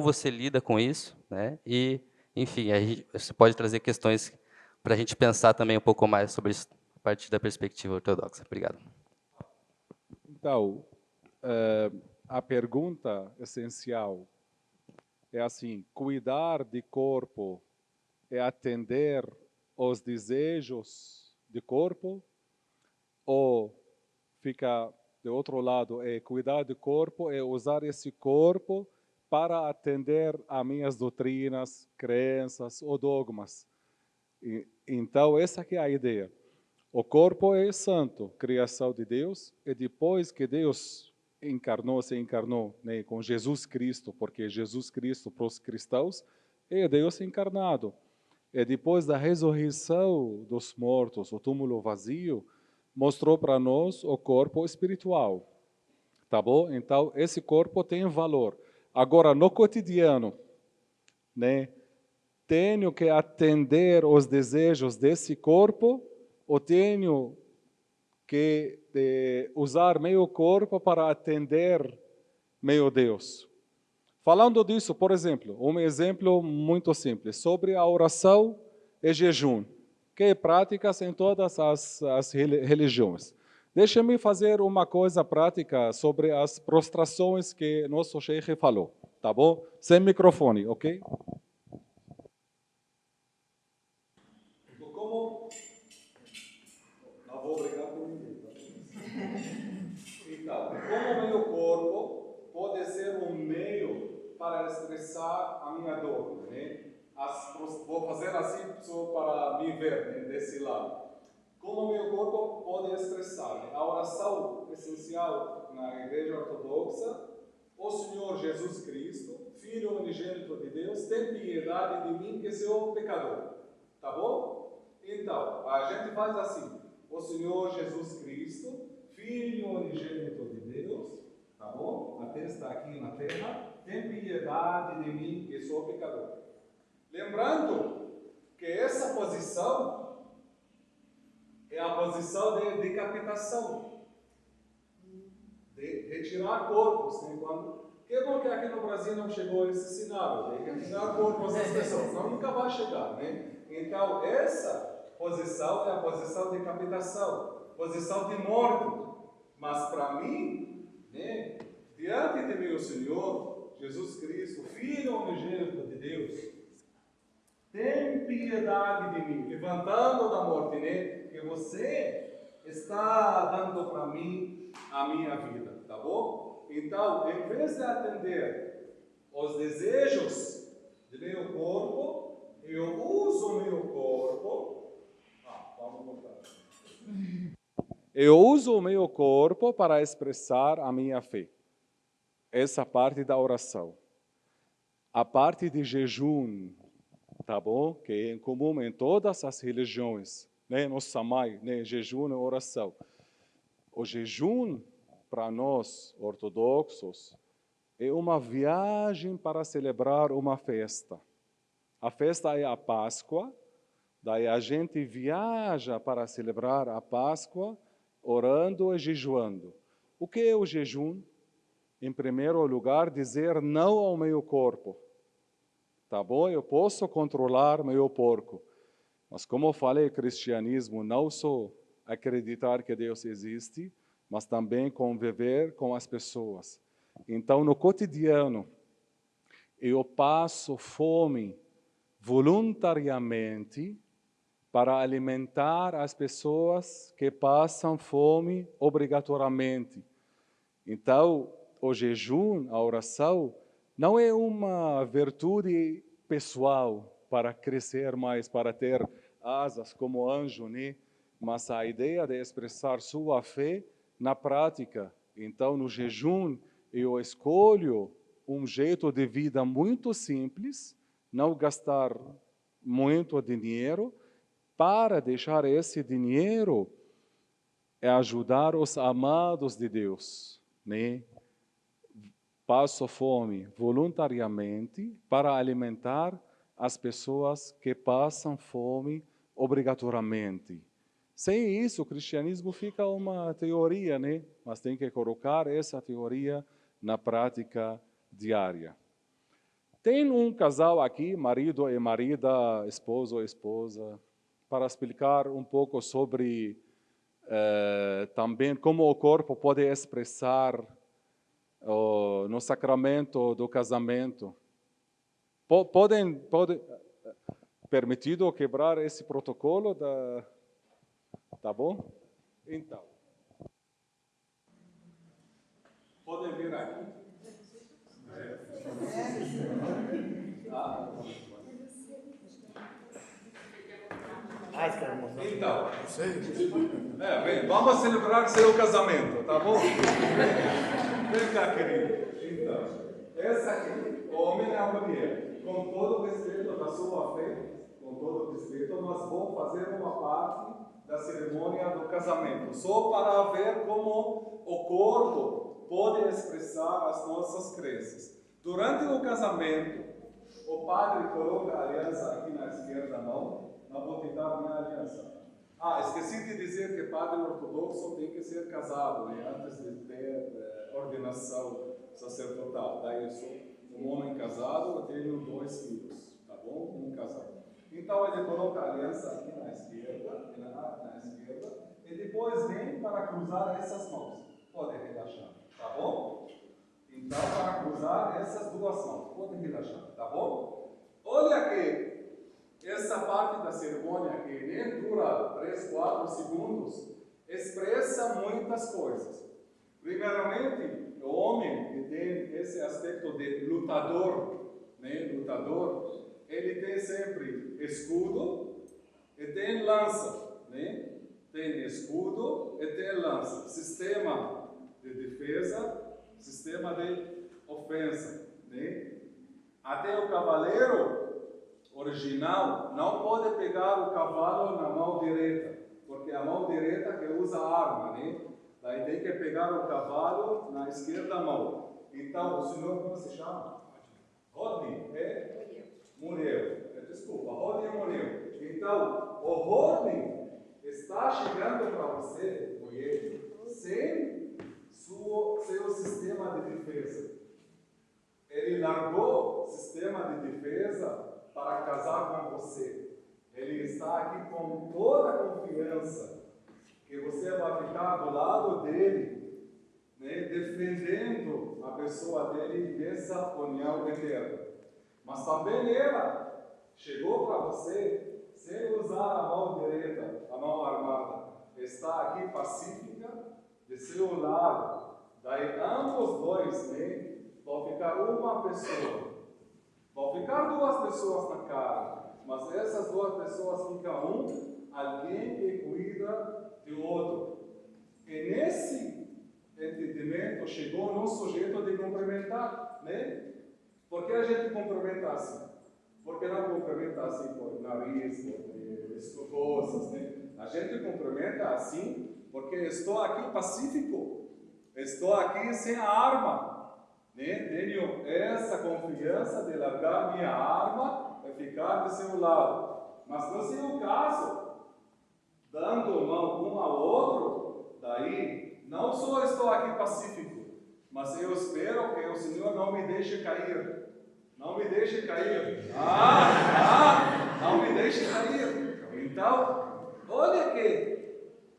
S1: você lida com isso, né? E, enfim, você pode trazer questões para a gente pensar também um pouco mais sobre isso a partir da perspectiva ortodoxa. Obrigado.
S2: Então, a pergunta essencial é assim: cuidar de corpo é atender aos desejos de corpo ou fica do outro lado, é cuidar do corpo, é usar esse corpo para atender a minhas doutrinas, crenças ou dogmas. Então, essa que é a ideia. O corpo é santo, criação de Deus, e depois que Deus se encarnou, né, com Jesus Cristo, porque Jesus Cristo para os cristãos é Deus encarnado. E depois da ressurreição dos mortos, o túmulo vazio, mostrou para nós o corpo espiritual, tá bom? Então, esse corpo tem valor. Agora, no cotidiano, né, tenho que atender os desejos desse corpo ou tenho que usar meu corpo para atender meu Deus? Falando disso, por exemplo, um exemplo muito simples, sobre a oração e jejum, que é práticas em todas as religiões. Deixa-me fazer uma coisa prática sobre as prostrações que nosso Sheikh falou, tá bom? Sem microfone, ok? Como? Não vou brigar com ninguém. Então, como meu corpo pode ser um meio para expressar a minha dor, né? Vou fazer assim só para me ver, né, desse lado. Como meu corpo pode expressar, né? A oração essencial na Igreja Ortodoxa: o Senhor Jesus Cristo, Filho unigênito de Deus, tem piedade de mim que sou pecador. Tá bom? Então, a gente faz assim: o Senhor Jesus Cristo, Filho unigênito de Deus, tá bom? Até está aqui na terra, tem piedade de mim que sou pecador. Lembrando que essa posição é a posição de decapitação, de retirar corpos, né? Quando Que bom que aqui no Brasil não chegou esse sinal, tem que dar corpo às pessoas, não, nunca vai chegar, né? Então, essa posição é a posição de decapitação, posição de morte. Mas para mim, né, diante de meu Senhor, Jesus Cristo, Filho unigênito de Deus, tem piedade de mim, levantando da morte, né? Que você está dando para mim a minha vida, tá bom? Então, em vez de atender os desejos do meu corpo, eu uso o meu corpo. Vamos voltar. Eu uso o meu corpo para expressar a minha fé. Essa parte da oração. A parte de jejum, tá bom? Que é comum em todas as religiões, né? No Samai, né? Jejum e oração. O jejum, para nós ortodoxos, é uma viagem para celebrar uma festa. A festa é a Páscoa, daí a gente viaja para celebrar a Páscoa, orando e jejuando. O que é o jejum? Em primeiro lugar, dizer não ao meu corpo. Tá bom? Eu posso controlar meu porco. Mas como eu falei, cristianismo não só acreditar que Deus existe, mas também conviver com as pessoas. Então, no cotidiano, eu passo fome voluntariamente para alimentar as pessoas que passam fome obrigatoriamente. Então, o jejum, a oração, não é uma virtude pessoal para crescer mais, para ter asas como anjo, né? Mas a ideia de expressar sua fé na prática. Então, no jejum, eu escolho um jeito de vida muito simples, não gastar muito dinheiro, para deixar esse dinheiro ajudar os amados de Deus, né? Passo fome voluntariamente para alimentar as pessoas que passam fome obrigatoriamente. Sem isso, o cristianismo fica uma teoria, né? Mas tem que colocar essa teoria na prática diária. Tem um casal aqui, marido e marida, esposo e esposa, para explicar um pouco sobre também como o corpo pode expressar no sacramento do casamento. Podem permitido quebrar esse protocolo tá bom? Então, podem vir aqui. Então, bem, vamos celebrar seu casamento, tá bom? Vem cá, querido. Então, essa aqui, o homem e a mulher, com todo o respeito da sua fé, com todo o respeito, nós vamos fazer uma parte da cerimônia do casamento, só para ver como o corpo pode expressar as nossas crenças. Durante o casamento, o padre coloca a aliança aqui na esquerda mão, não vou te dar minha aliança. Esqueci de dizer que padre ortodoxo tem que ser casado, né, antes de ter ordenação sacerdotal. Daí eu sou um homem casado, eu tenho 2 filhos, tá bom? Um casado. Então ele coloca a aliança aqui na esquerda, e depois vem para cruzar essas mãos. Pode relaxar, tá bom? Então, para cruzar essas 2 mãos, pode relaxar, tá bom? Olha aqui. Essa parte da cerimônia, que nem dura 3, 4 segundos, expressa muitas coisas. Primeiramente, o homem que tem esse aspecto de lutador, né? Lutador, ele tem sempre escudo e tem lança, né? Tem escudo e tem lança. Sistema de defesa, sistema de ofensa, né? Até o cavaleiro original não pode pegar o cavalo na mão direita, porque a mão direita que usa a arma, né? Daí tem que pegar o cavalo na esquerda mão. Então, o senhor como se chama? Rodney, Muriel. Desculpa, Rodney Muriel. Então, o Rodney está chegando para você, mulher, sem seu sistema de defesa. largou o sistema de defesa para casar com você. Ele está aqui com toda a confiança que você vai ficar do lado dele, né, defendendo a pessoa dele nessa união eterna. Mas também ela chegou para você sem usar a mão direita, a mão armada. Está aqui pacífica, de seu lado. Daí ambos dois, né, vão ficar uma pessoa. Vão ficar duas pessoas na cara. Mas essas duas pessoas ficam alguém que cuida do outro. E nesse entendimento chegou o nosso jeito de cumprimentar, né? Por que a gente cumprimenta assim? Por que não cumprimenta assim por nariz, por coisas, né? A gente cumprimenta assim porque estou aqui pacífico, estou aqui sem a arma, né? Tenho essa confiança de largar minha arma e ficar do seu lado. Mas não seja o caso, dando mão um ao outro, daí não só estou aqui pacífico, mas eu espero que o Senhor não me deixe cair. Não me deixe cair. Não me deixe cair. Então, olha que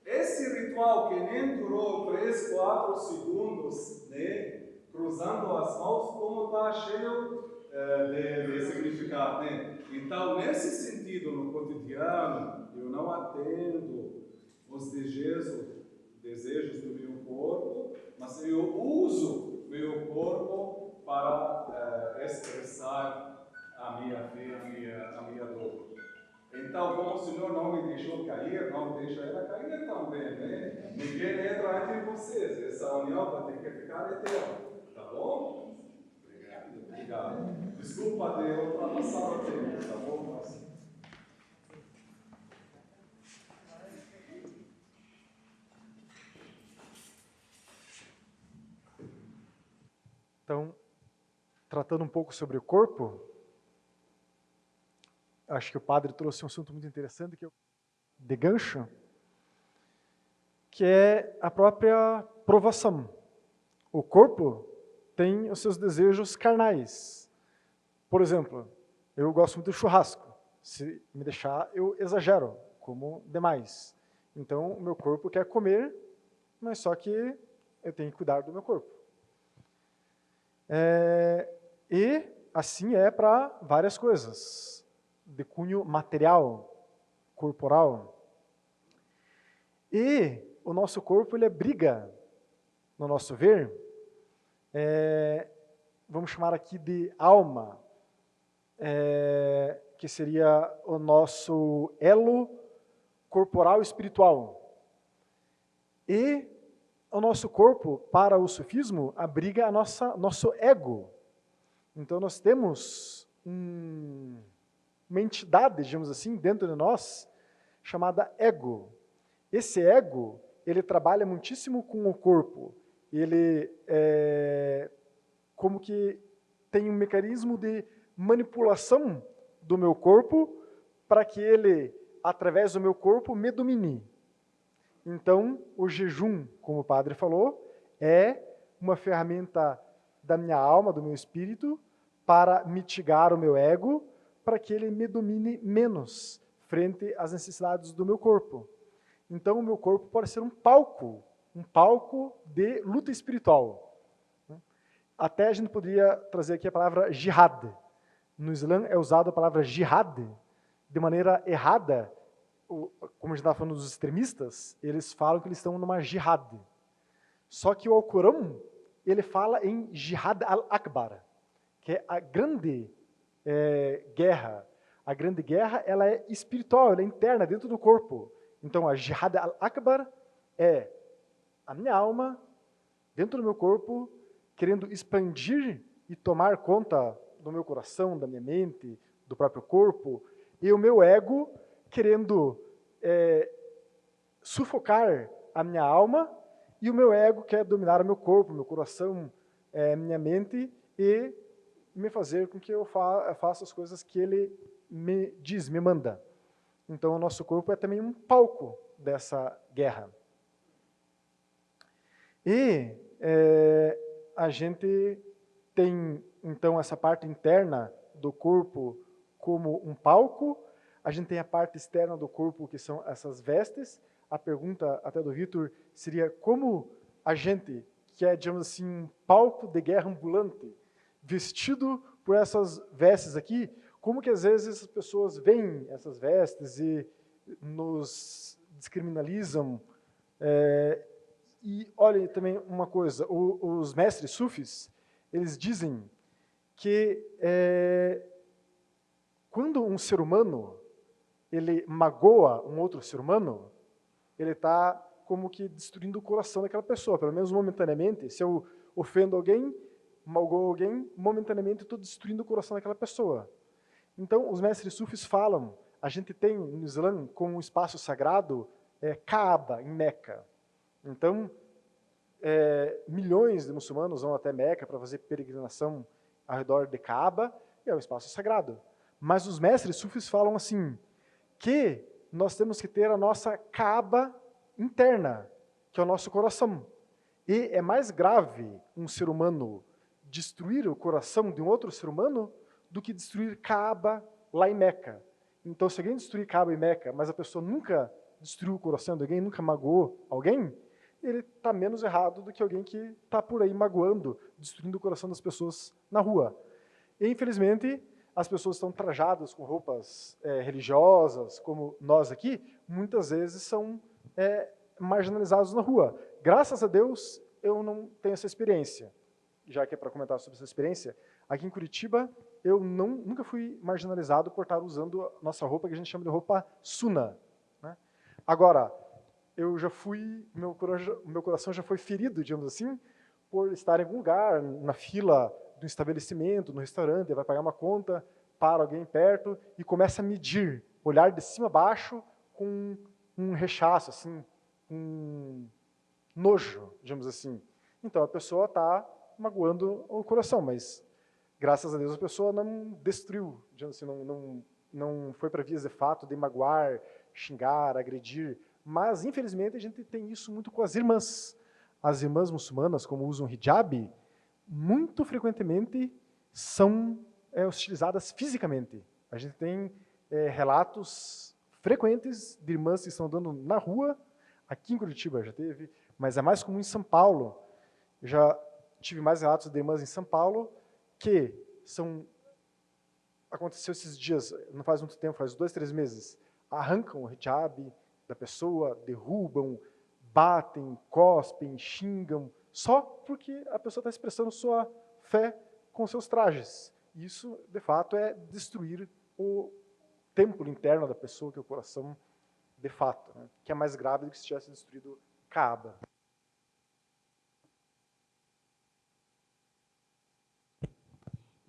S2: esse ritual que nem durou 3, 4 segundos, né, cruzando as mãos, como está cheio de significado, né? Então, nesse sentido, no cotidiano, eu não atendo os desejos do meu corpo, mas eu uso meu corpo para expressar a minha fé, a minha dor. Então, como o Senhor não me deixou cair, não deixa ela cair também, né? Ninguém entra entre vocês. Essa união vai ter que ficar eterna. Tá bom? Obrigado. Desculpa de ultrapassar o tempo, tá bom? Mas...
S3: Então, tratando um pouco sobre o corpo, acho que o padre trouxe um assunto muito interessante, que é de gancho, que é a própria provação. O corpo tem os seus desejos carnais. Por exemplo, eu gosto muito de churrasco. Se me deixar, eu exagero, como demais. Então, o meu corpo quer comer, mas só que eu tenho que cuidar do meu corpo. E assim é para várias coisas, de cunho material, corporal. E o nosso corpo, ele briga, no nosso ver, vamos chamar aqui de alma, que seria o nosso elo corporal e espiritual. E o nosso corpo, para o sufismo, abriga nosso ego. Então nós temos uma entidade, digamos assim, dentro de nós, chamada ego. Esse ego, ele trabalha muitíssimo com o corpo. Ele como que tem um mecanismo de manipulação do meu corpo para que ele, através do meu corpo, me domine. Então, o jejum, como o padre falou, é uma ferramenta da minha alma, do meu espírito, para mitigar o meu ego, para que ele me domine menos frente às necessidades do meu corpo. Então, o meu corpo pode ser um palco de luta espiritual. Até a gente poderia trazer aqui a palavra jihad. No Islã é usada a palavra jihad de maneira errada. Como a gente estava falando dos extremistas, eles falam que eles estão numa jihad. Só que o Alcorão, ele fala em jihad al-akbar, que é a grande guerra. A grande guerra, ela é espiritual, ela é interna, dentro do corpo. Então, a jihad al-akbar é a minha alma, dentro do meu corpo, querendo expandir e tomar conta do meu coração, da minha mente, do próprio corpo, e o meu ego querendo sufocar a minha alma, e o meu ego quer dominar o meu corpo, meu coração, minha mente, e me fazer com que eu faça as coisas que ele me diz, me manda. Então, o nosso corpo é também um palco dessa guerra. E a gente tem, então, essa parte interna do corpo como um palco, a gente tem a parte externa do corpo, que são essas vestes. A pergunta até do Vitor seria como a gente, que é, digamos assim, um palco de guerra ambulante, vestido por essas vestes aqui, como que às vezes as pessoas veem essas vestes e nos descriminalizam. E olha também uma coisa, os mestres sufis, eles dizem que quando um ser humano ele magoa um outro ser humano, ele está como que destruindo o coração daquela pessoa, pelo menos momentaneamente. Se eu ofendo alguém, malgoo alguém, momentaneamente estou destruindo o coração daquela pessoa. Então, os mestres sufis falam, a gente tem no Islã, como um espaço sagrado, Kaaba, em Meca. Então, milhões de muçulmanos vão até Meca para fazer peregrinação ao redor de Kaaba, e é um espaço sagrado. Mas os mestres sufis falam assim, que nós temos que ter a nossa Kaaba interna, que é o nosso coração. E é mais grave um ser humano destruir o coração de um outro ser humano do que destruir Kaaba lá em Meca. Então, se alguém destruir Kaaba em Meca, mas a pessoa nunca destruiu o coração de alguém, nunca magoou alguém, ele está menos errado do que alguém que está por aí magoando, destruindo o coração das pessoas na rua. E, infelizmente, as pessoas estão trajadas com roupas religiosas, como nós aqui, muitas vezes são marginalizados na rua. Graças a Deus, eu não tenho essa experiência. Já que é para comentar sobre essa experiência, aqui em Curitiba, eu nunca fui marginalizado por estar usando a nossa roupa, que a gente chama de roupa sunna. Né? Agora, eu já fui, meu coração já foi ferido, digamos assim, por estar em algum lugar, na fila do estabelecimento, no restaurante, vai pagar uma conta, para alguém perto e começa a medir, olhar de cima a baixo com um rechaço, assim, um nojo, digamos assim. Então a pessoa está magoando o coração, mas graças a Deus a pessoa não destruiu, digamos assim, não foi para vias de fato de magoar, xingar, agredir, mas infelizmente a gente tem isso muito com as irmãs. As irmãs muçulmanas, como usam hijab, muito frequentemente são hostilizadas fisicamente. A gente tem relatos frequentes de irmãs que estão andando na rua, aqui em Curitiba já teve, mas é mais comum em São Paulo. Eu já tive mais relatos de irmãs em São Paulo que aconteceu esses dias, não faz muito tempo, faz 2, 3 meses, arrancam o hijab da pessoa, derrubam, batem, cospem, xingam, só porque a pessoa está expressando sua fé com seus trajes. Isso, de fato, é destruir o templo interno da pessoa, que é o coração, de fato, né? Que é mais grave do que se tivesse destruído Kaaba.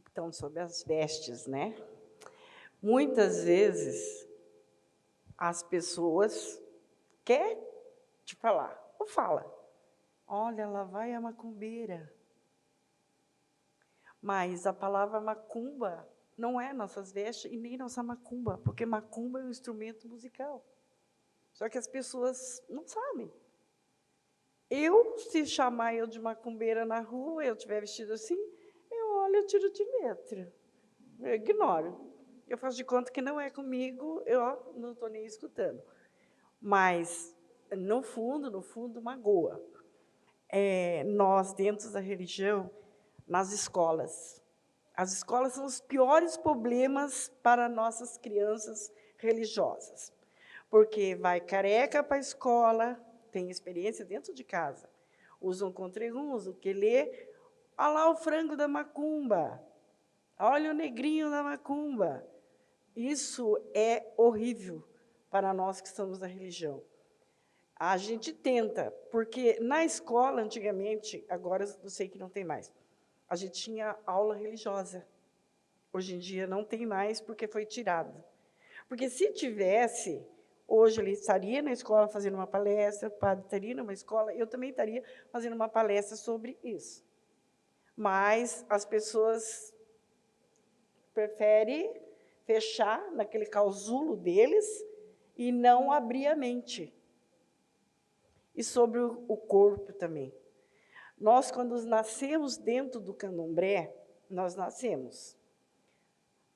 S4: Então, sobre as vestes, né? Muitas vezes, as pessoas querem te falar, ou fala, olha, lá vai a macumbeira. Mas a palavra macumba não é nossas vestes e nem nossa macumba, porque macumba é um instrumento musical. Só que as pessoas não sabem. Se chamar eu de macumbeira na rua, eu estiver vestido assim, eu olho e tiro de letra. Eu ignoro. Eu faço de conta que não é comigo, eu não estou nem escutando. Mas, no fundo, magoa. Nós, dentro da religião, nas escolas. As escolas são os piores problemas para nossas crianças religiosas. Porque vai careca para a escola, tem experiência dentro de casa. Usam contreguns, o quelê. Olha lá o frango da macumba. Olha o negrinho da macumba. Isso é horrível para nós que estamos na religião. A gente tenta, porque na escola, antigamente, agora eu sei que não tem mais, a gente tinha aula religiosa. Hoje em dia não tem mais, porque foi tirado. Porque se tivesse, hoje ele estaria na escola fazendo uma palestra, o padre estaria numa escola, eu também estaria fazendo uma palestra sobre isso. Mas as pessoas preferem fechar naquele casulo deles e não abrir a mente. E sobre o corpo também. Nós, quando nascemos dentro do candomblé, nós nascemos.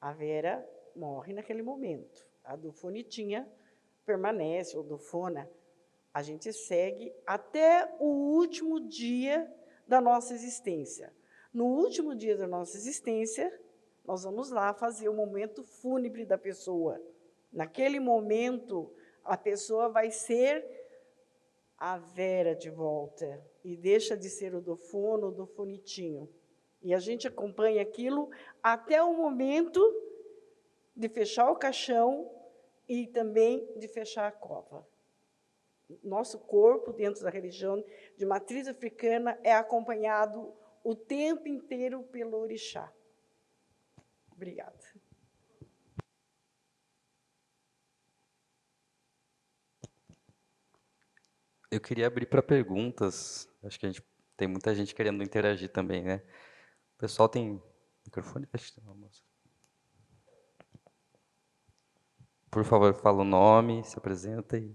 S4: A Vera morre naquele momento. A Dufonitinha permanece, ou Dufona. A gente segue até o último dia da nossa existência. No último dia da nossa existência, nós vamos lá fazer o momento fúnebre da pessoa. Naquele momento, a pessoa vai ser a Vera de volta e deixa de ser o Dufono, o Dufonitinho. E a gente acompanha aquilo até o momento de fechar o caixão e também de fechar a cova. Nosso corpo, dentro da religião de matriz africana, é acompanhado o tempo inteiro pelo orixá. Obrigada.
S1: Eu queria abrir para perguntas. Acho que tem muita gente querendo interagir também, né? O pessoal tem microfone? Acho que tem uma moça. Por favor, fala o nome, se apresenta e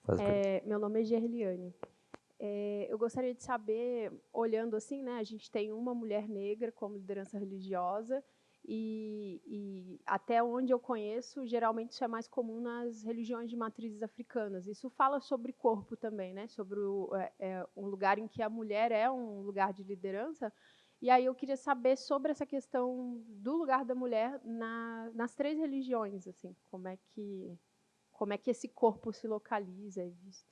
S1: faz a pergunta.
S5: Meu nome é Gerliane. Eu gostaria de saber, olhando assim, né, a gente tem uma mulher negra como liderança religiosa e até onde eu conheço, geralmente isso é mais comum nas religiões de matrizes africanas. Isso fala sobre corpo também, né, sobre um lugar em que a mulher é um lugar de liderança. E aí eu queria saber sobre essa questão do lugar da mulher nas três religiões, assim, como é que esse corpo se localiza, é visto.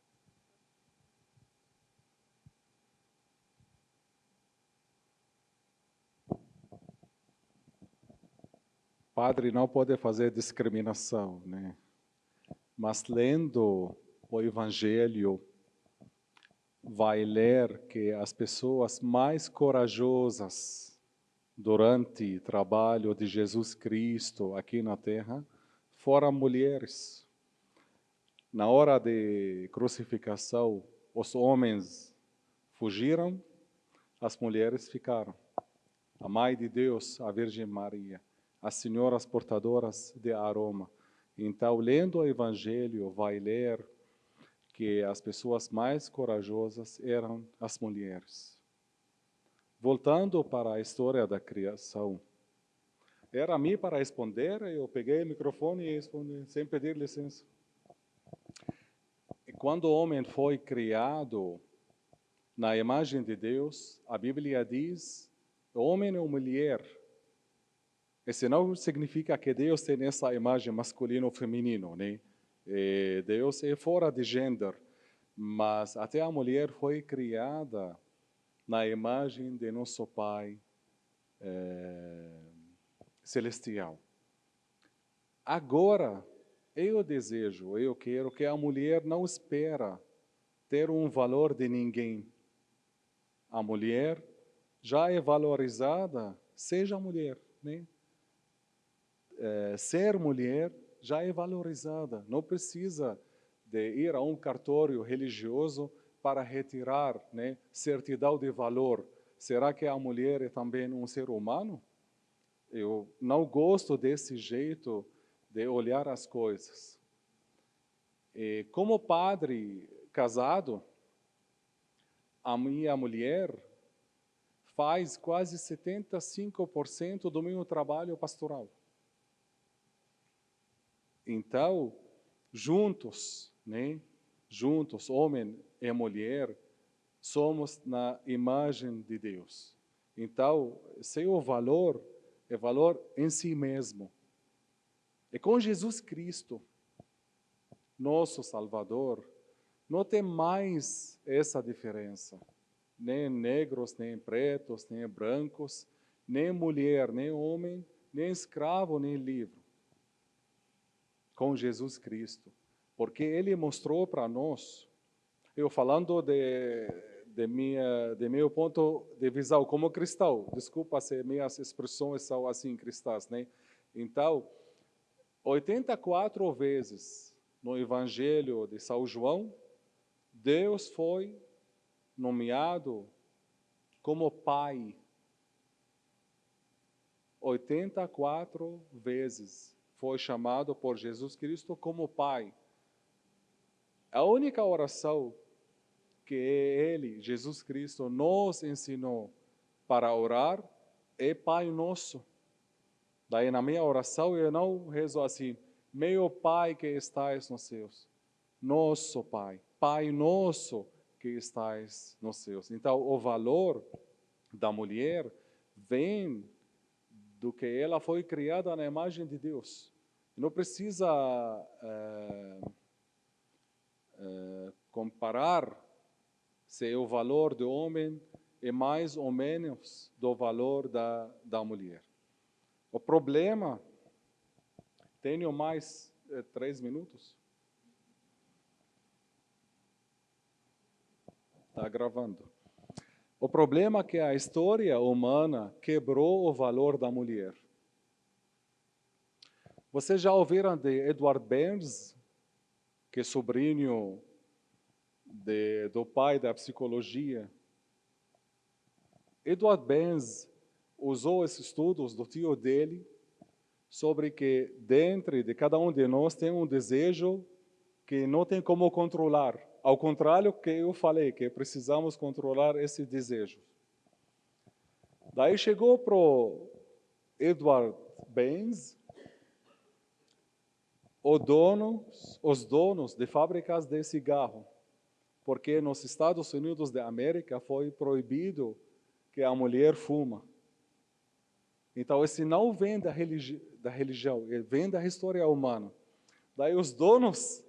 S2: Padre não pode fazer discriminação, né? Mas lendo o Evangelho, vai ler que as pessoas mais corajosas durante o trabalho de Jesus Cristo aqui na Terra foram mulheres. Na hora de crucificação, os homens fugiram, as mulheres ficaram. A Mãe de Deus, a Virgem Maria, as senhoras portadoras de aroma. Então, lendo o Evangelho, vai ler que as pessoas mais corajosas eram as mulheres. Voltando para a história da criação, era a mim para responder, eu peguei o microfone e respondi, sem pedir licença. E quando o homem foi criado na imagem de Deus, a Bíblia diz, homem ou mulher. Isso não significa que Deus tem essa imagem masculino ou feminino, né? Deus é fora de gênero, mas até a mulher foi criada na imagem de nosso Pai celestial. Agora, eu desejo, eu quero que a mulher não espera ter um valor de ninguém. A mulher já é valorizada, seja mulher, né? Ser mulher já é valorizada, não precisa de ir a um cartório religioso para retirar, né, certidão de valor. Será que a mulher é também um ser humano? Eu não gosto desse jeito de olhar as coisas. E como padre casado, a minha mulher faz quase 75% do meu trabalho pastoral. Então, juntos, né? Juntos, homem e mulher, somos na imagem de Deus. Então, seu valor é valor em si mesmo. E com Jesus Cristo, nosso Salvador, não tem mais essa diferença. Nem negros, nem pretos, nem brancos, nem mulher, nem homem, nem escravo, nem livre. Com Jesus Cristo, porque Ele mostrou para nós, eu falando de meu ponto de visão como cristão, desculpa se minhas expressões são assim cristãs, né? Então, 84 vezes no Evangelho de São João, Deus foi nomeado como Pai. 84 vezes foi chamado por Jesus Cristo como Pai. A única oração que Ele, Jesus Cristo, nos ensinou para orar é Pai Nosso. Daí na minha oração eu não rezo assim, meu Pai que estais nos céus, nosso Pai, Pai Nosso que estais nos céus. Então o valor da mulher vem do que ela foi criada na imagem de Deus. Não precisa comparar se o valor do homem é mais ou menos do valor da mulher. O problema, tenho mais 3 minutos? Está gravando. O problema é que a história humana quebrou o valor da mulher. Vocês já ouviram de Edward Burns, que é sobrinho do pai da psicologia? Edward Burns usou esses estudos do tio dele sobre que dentro de cada um de nós tem um desejo que não tem como controlar. Ao contrário que eu falei, que precisamos controlar esse desejo. Daí chegou para o Edward Burns, os donos de fábricas de cigarro, porque nos Estados Unidos da América foi proibido que a mulher fuma. Então, esse não vem da religião, ele vem da história humana. Daí os donos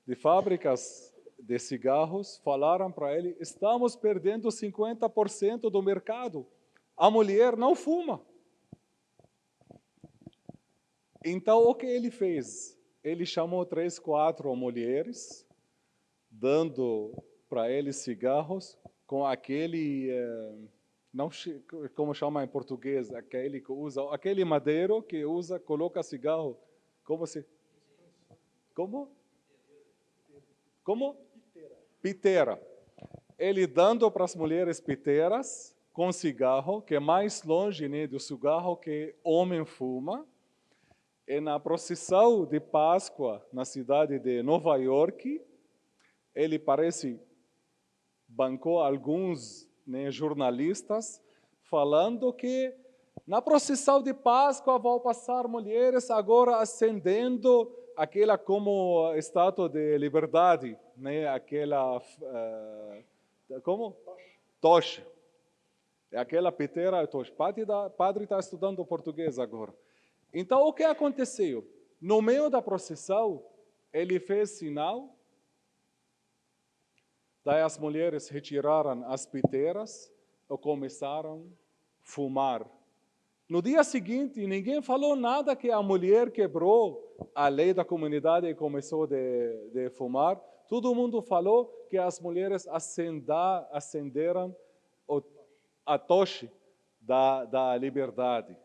S2: de fábricas de cigarros falaram para ele, estamos perdendo 50% do mercado. A mulher não fuma. Então, o que ele fez? Ele chamou 3, 4 mulheres, dando para eles cigarros com aquele... não, como chama em português, aquele que usa, aquele madeiro que usa, coloca cigarro, como se... Como? Piteira. Ele dando para as mulheres piteiras com cigarro, que é mais longe, né, do cigarro que homem fuma. E na procissão de Páscoa, na cidade de Nova York, ele parece bancou alguns, né, jornalistas falando que na procissão de Páscoa vão passar mulheres agora acendendo aquela como estátua de liberdade, né, aquela como tocha, aquela piteira tocha. Padre está estudando português agora. Então o que aconteceu? No meio da procissão ele fez sinal. Daí as mulheres retiraram as piteiras e começaram a fumar. No dia seguinte, ninguém falou nada que a mulher quebrou a lei da comunidade e começou de fumar. Todo mundo falou que as mulheres acenderam a tocha da liberdade.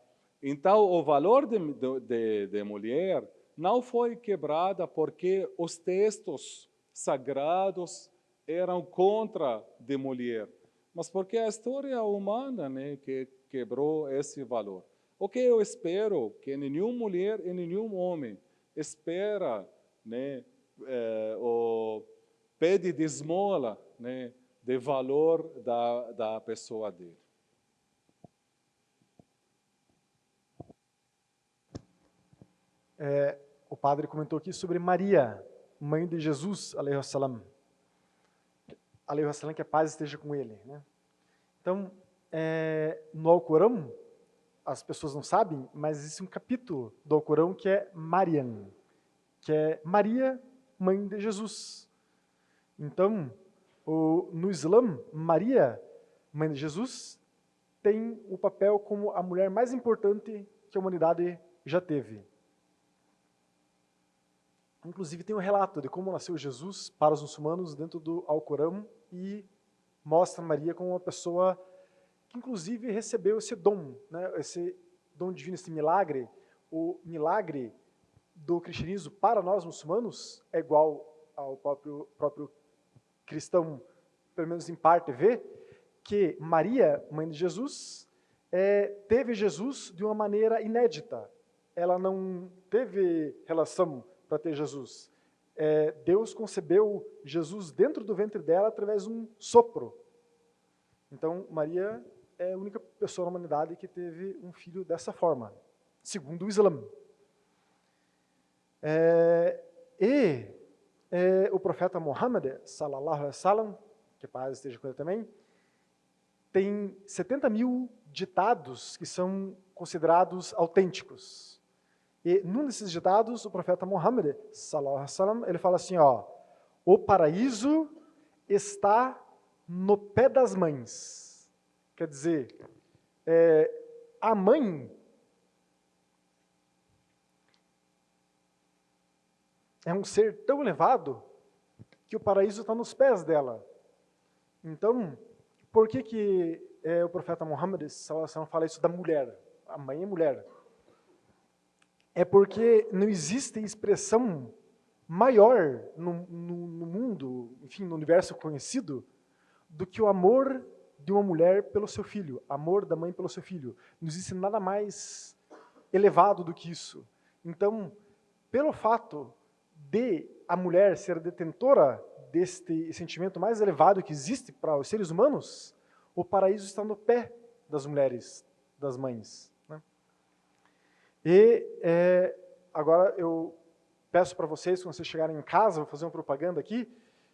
S2: Então, o valor de mulher não foi quebrado porque os textos sagrados eram contra de mulher, mas porque a história humana, né, que quebrou esse valor. O que eu espero que nenhuma mulher e nenhum homem espera, né, pede de esmola, né, de valor da pessoa dele.
S3: O padre comentou aqui sobre Maria, mãe de Jesus, alaihi wassalam. Alaihi wassalam, que a paz esteja com ele, né? Então, no Alcorão, as pessoas não sabem, mas existe um capítulo do Alcorão que é Mariam, que é Maria, mãe de Jesus. Então, no Islã, Maria, mãe de Jesus, tem o papel como a mulher mais importante que a humanidade já teve. Inclusive, tem um relato de como nasceu Jesus para os muçulmanos dentro do Alcorão e mostra Maria como uma pessoa que, inclusive, recebeu esse dom, né? Esse dom divino, esse milagre. O milagre do cristianismo para nós muçulmanos é igual ao próprio cristão, pelo menos em parte, vê que Maria, mãe de Jesus, teve Jesus de uma maneira inédita. Ela não teve relação para ter Jesus. Deus concebeu Jesus dentro do ventre dela através de um sopro. Então, Maria é a única pessoa na humanidade que teve um filho dessa forma, segundo o Islã. O profeta Muhammad, sallallahu alaihi wasallam, que a paz esteja com ele também, tem 70 mil ditados que são considerados autênticos. E num desses ditados, o profeta Muhammad, sallallahu alaihi wasallam, ele fala assim, ó, o paraíso está no pé das mães. Quer dizer, a mãe é um ser tão elevado que o paraíso está nos pés dela. Então, por que o profeta Muhammad sallallahu alaihi wasallam fala isso da mulher? A mãe é mulher. É porque não existe expressão maior no mundo, enfim, no universo conhecido, do que o amor de uma mulher pelo seu filho, amor da mãe pelo seu filho. Não existe nada mais elevado do que isso. Então, pelo fato de a mulher ser detentora deste sentimento mais elevado que existe para os seres humanos, o paraíso está no pé das mulheres, das mães. Né? E agora eu peço para vocês, quando vocês chegarem em casa, vou fazer uma propaganda aqui,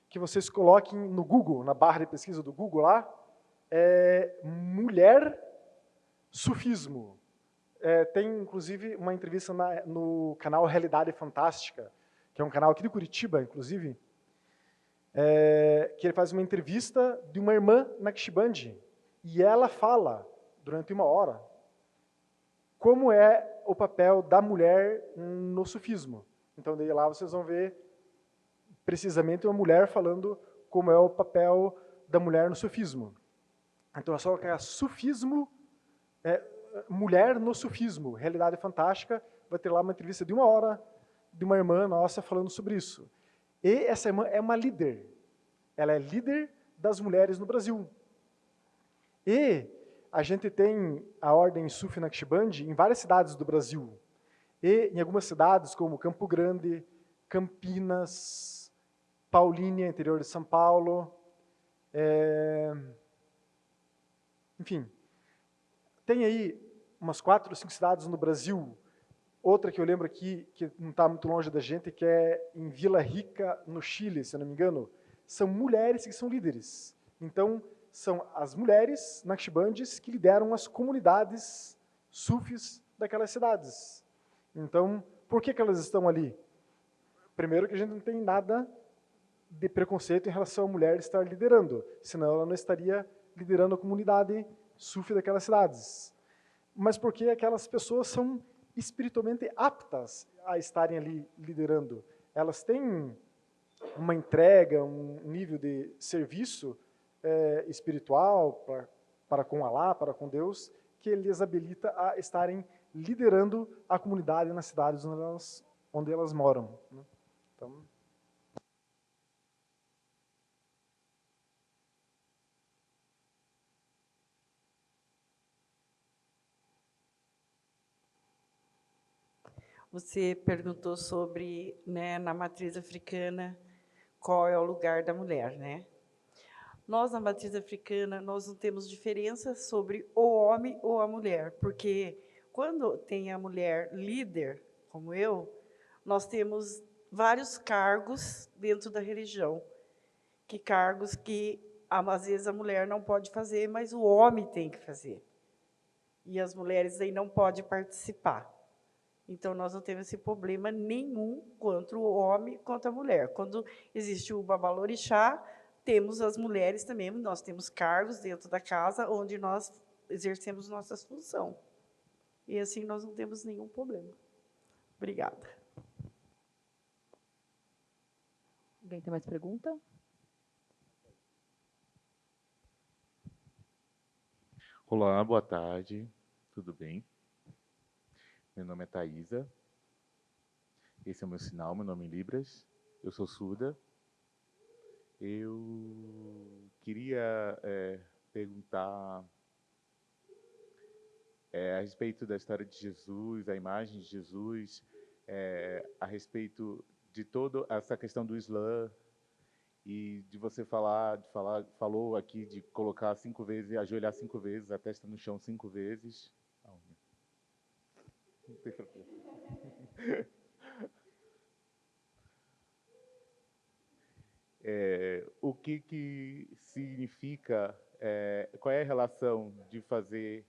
S3: que vocês coloquem no Google, na barra de pesquisa do Google lá, mulher sufismo. Tem, inclusive, uma entrevista no canal Realidade Fantástica, que é um canal aqui de Curitiba, inclusive, que ele faz uma entrevista de uma irmã Naqshbandi, e ela fala, durante 1 hora, como é o papel da mulher no sufismo. Então, daí lá vocês vão ver, precisamente, uma mulher falando como é o papel da mulher no sufismo. Então, é só colocar sufismo, mulher no sufismo, Realidade Fantástica, vai ter lá uma entrevista de 1 hora de uma irmã nossa falando sobre isso. E essa irmã é uma líder. Ela é líder das mulheres no Brasil. E a gente tem a ordem Sufi Naqshbandi em várias cidades do Brasil. E em algumas cidades como Campo Grande, Campinas, Paulínia, interior de São Paulo. Enfim, tem aí umas 4 ou 5 cidades no Brasil. Outra que eu lembro aqui, que não está muito longe da gente, que é em Vila Rica, no Chile, se eu não me engano, são mulheres que são líderes. Então, são as mulheres Naqshbandis que lideram as comunidades sufis daquelas cidades. Então, por que elas estão ali? Primeiro que a gente não tem nada de preconceito em relação à mulher estar liderando, senão ela não estaria liderando a comunidade sufi daquelas cidades. Mas porque aquelas pessoas são espiritualmente aptas a estarem ali liderando. Elas têm uma entrega, um nível de serviço espiritual para com Alá, para com Deus, que lhes habilita a estarem liderando a comunidade nas cidades onde elas moram. Né? Então,
S4: Você perguntou sobre, né, na matriz africana, qual é o lugar da mulher, né? Nós, na matriz africana, nós não temos diferença sobre o homem ou a mulher, porque quando tem a mulher líder, como eu, nós temos vários cargos dentro da religião, que cargos que, às vezes, a mulher não pode fazer, mas o homem tem que fazer. E as mulheres aí não podem participar. Então, nós não temos esse problema nenhum quanto o homem quanto a mulher. Quando existe o babalorixá, temos as mulheres também, nós temos cargos dentro da casa onde nós exercemos nossas funções. E assim nós não temos nenhum problema. Obrigada.
S6: Alguém tem mais pergunta?
S7: Olá, boa tarde. Tudo bem? Meu nome é Thaisa. Esse é o meu sinal, meu nome é Libras. Eu sou surda. Eu queria perguntar a respeito da história de Jesus, a imagem de Jesus, a respeito de toda essa questão do Islã e de você falou aqui de colocar 5 vezes, ajoelhar 5 vezes, a testa no chão 5 vezes. Não tem problema. O que significa, qual é a relação de fazer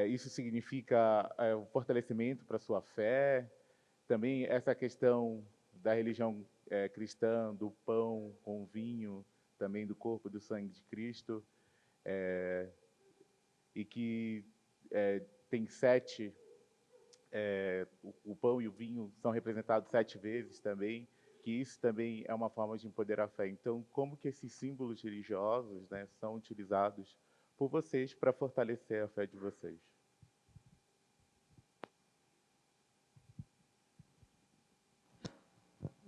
S7: isso significa um fortalecimento para a sua fé, também essa questão da religião cristã, do pão com vinho, também do corpo e do sangue de Cristo, e que tem 7, o pão e o vinho são representados 7 vezes também, que isso também é uma forma de empoderar a fé. Então, como que esses símbolos religiosos, né, são utilizados por vocês para fortalecer a fé de vocês?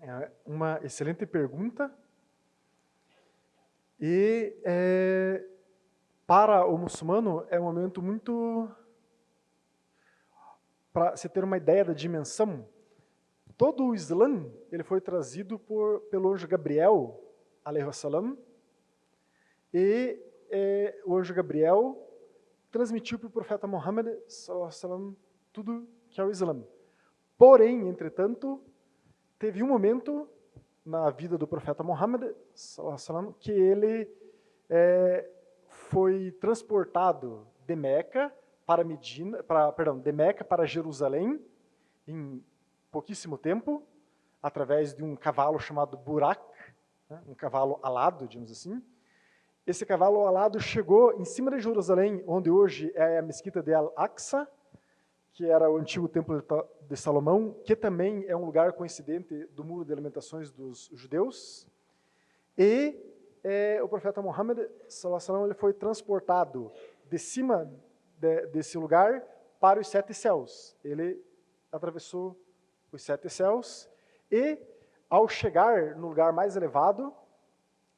S3: É uma excelente pergunta. E para o muçulmano é um momento muito... Para você ter uma ideia da dimensão, todo o Islã ele foi trazido pelo anjo Gabriel, alaihi wassalam, e o anjo Gabriel transmitiu para o profeta Muhammad, sallallahu alaihi wasallam, tudo que é o Islã. Porém, entretanto, teve um momento na vida do profeta Muhammad, sallallahu alaihi wasallam, que ele foi transportado de Meca para de Meca para Jerusalém em pouquíssimo tempo, através de um cavalo chamado Burak, né, um cavalo alado, digamos assim. Esse cavalo alado chegou em cima de Jerusalém, onde hoje é a mesquita de Al-Aqsa, que era o antigo templo de Salomão, que também é um lugar coincidente do muro de lamentações dos judeus. E o profeta Muhammad, sallallahu alaihi wasallam, ele foi transportado de cima desse lugar para os 7 céus. Ele atravessou os 7 céus e, ao chegar no lugar mais elevado,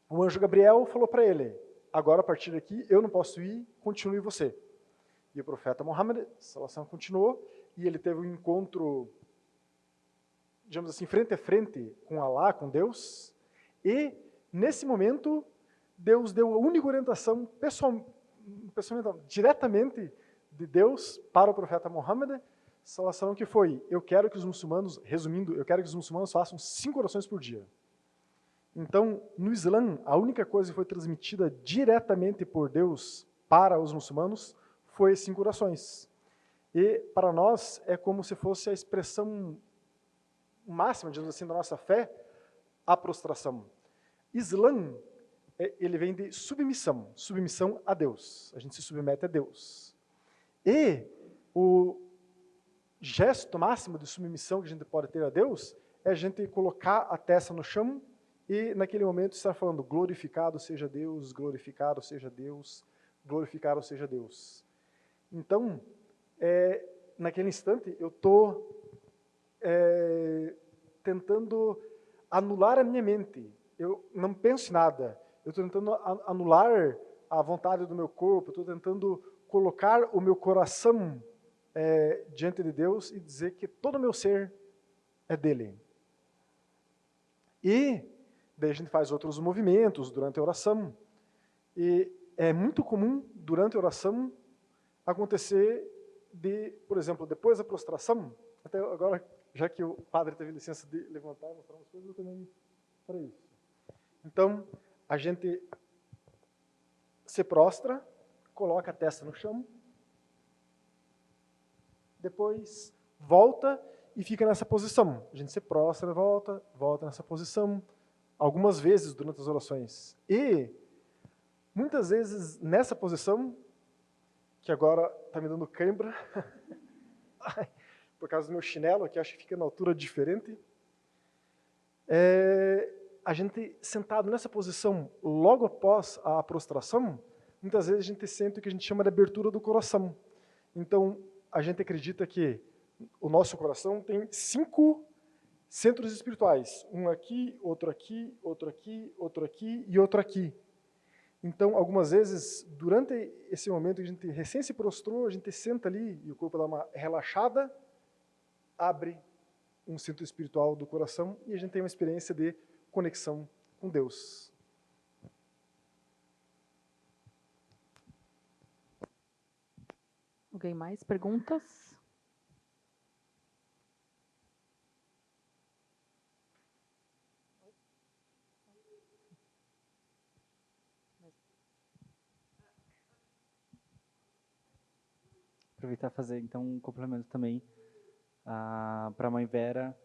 S3: o anjo Gabriel falou para ele: agora, a partir daqui, eu não posso ir, continue você. E o profeta Muhammad, sallallahu alaihi wasallam, continuou, e ele teve um encontro, digamos assim, frente a frente com Allah, com Deus, e, nesse momento, Deus deu a única orientação, pessoalmente, diretamente de Deus para o profeta Muhammad, sallallahu alaihi wasallam, que foi: eu quero que os muçulmanos, resumindo, eu quero que os muçulmanos façam 5 orações por dia. Então, no Islã, a única coisa que foi transmitida diretamente por Deus para os muçulmanos foi 5 orações. E, para nós, é como se fosse a expressão máxima, digamos assim, da nossa fé, a prostração. Islã, ele vem de submissão, submissão a Deus. A gente se submete a Deus. E o gesto máximo de submissão que a gente pode ter a Deus é a gente colocar a testa no chão e, naquele momento, estar falando: glorificado seja Deus, glorificado seja Deus, glorificado seja Deus. Então, naquele instante, eu estou tentando anular a minha mente. Eu não penso em nada. Eu estou tentando anular a vontade do meu corpo, estou tentando colocar o meu coração diante de Deus e dizer que todo o meu ser é dele. E daí a gente faz outros movimentos durante a oração. E é muito comum, durante a oração, acontecer por exemplo, depois da prostração, até agora, já que o padre teve licença de levantar e mostrar umas coisas, eu também farei isso. Então, a gente se prostra, coloca a testa no chão, depois volta e fica nessa posição. A gente se prostra, volta nessa posição, algumas vezes durante as orações. E, muitas vezes, nessa posição, que agora está me dando cãibra, por causa do meu chinelo, que acho que fica na altura diferente, a gente sentado nessa posição, logo após a prostração, muitas vezes a gente sente o que a gente chama de abertura do coração. Então, a gente acredita que o nosso coração tem 5 centros espirituais. Um aqui, outro aqui, outro aqui, outro aqui e outro aqui. Então, algumas vezes, durante esse momento que a gente recém se prostrou, a gente senta ali e o corpo dá uma relaxada, abre um centro espiritual do coração e a gente tem uma experiência de conexão com Deus.
S6: Alguém mais? Perguntas?
S8: Aproveitar e fazer, então, um complemento também para a Mãe Vera,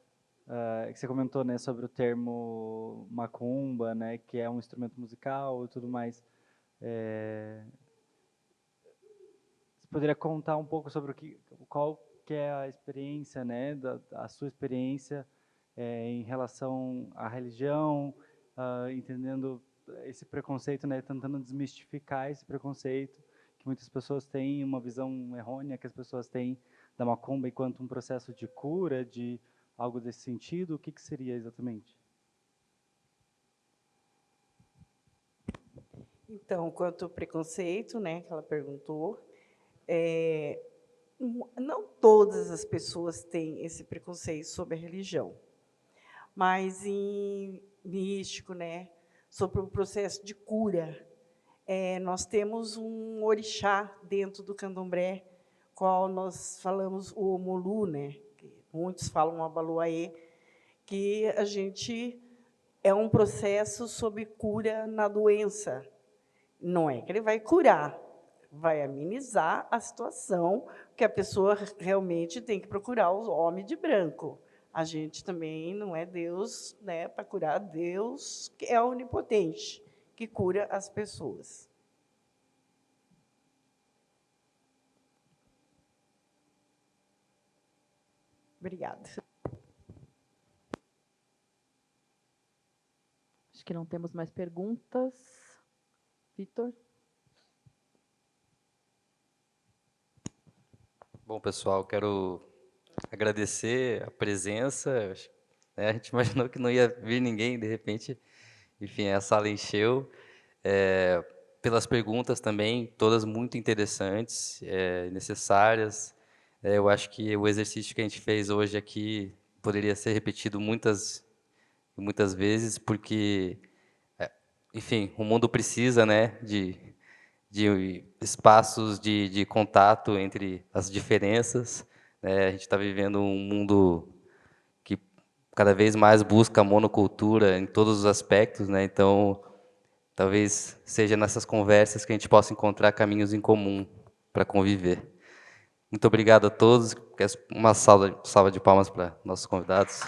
S8: que você comentou, né, sobre o termo macumba, né, que é um instrumento musical e tudo mais. Você poderia contar um pouco sobre qual que é a experiência, né, a sua experiência em relação à religião, entendendo esse preconceito, né, tentando desmistificar esse preconceito que muitas pessoas têm, uma visão errônea que as pessoas têm da macumba enquanto um processo de cura, de algo desse sentido. O que seria exatamente?
S4: Então, quanto ao preconceito, né, que ela perguntou, não todas as pessoas têm esse preconceito sobre a religião, mas em místico, né, sobre o processo de cura, nós temos um orixá dentro do candomblé, qual nós falamos o Omolu, né, que muitos falam o Abaluaê, que a gente é um processo sobre cura na doença. Não é que ele vai curar, vai amenizar a situação, que a pessoa realmente tem que procurar o homem de branco. A gente também não é Deus, né, para curar. Deus que é onipotente, que cura as pessoas. Obrigada.
S6: Acho que não temos mais perguntas. Vitor?
S1: Bom, pessoal, quero agradecer a presença. A gente imaginou que não ia vir ninguém, de repente, enfim, a sala encheu. Pelas perguntas também, todas muito interessantes, necessárias. Eu acho que o exercício que a gente fez hoje aqui poderia ser repetido muitas vezes, porque, enfim, o mundo precisa, né, de espaços de contato entre as diferenças. A gente está vivendo um mundo que cada vez mais busca a monocultura em todos os aspectos, né? Então, talvez seja nessas conversas que a gente possa encontrar caminhos em comum para conviver. Muito obrigado a todos. Uma salva de palmas para nossos convidados.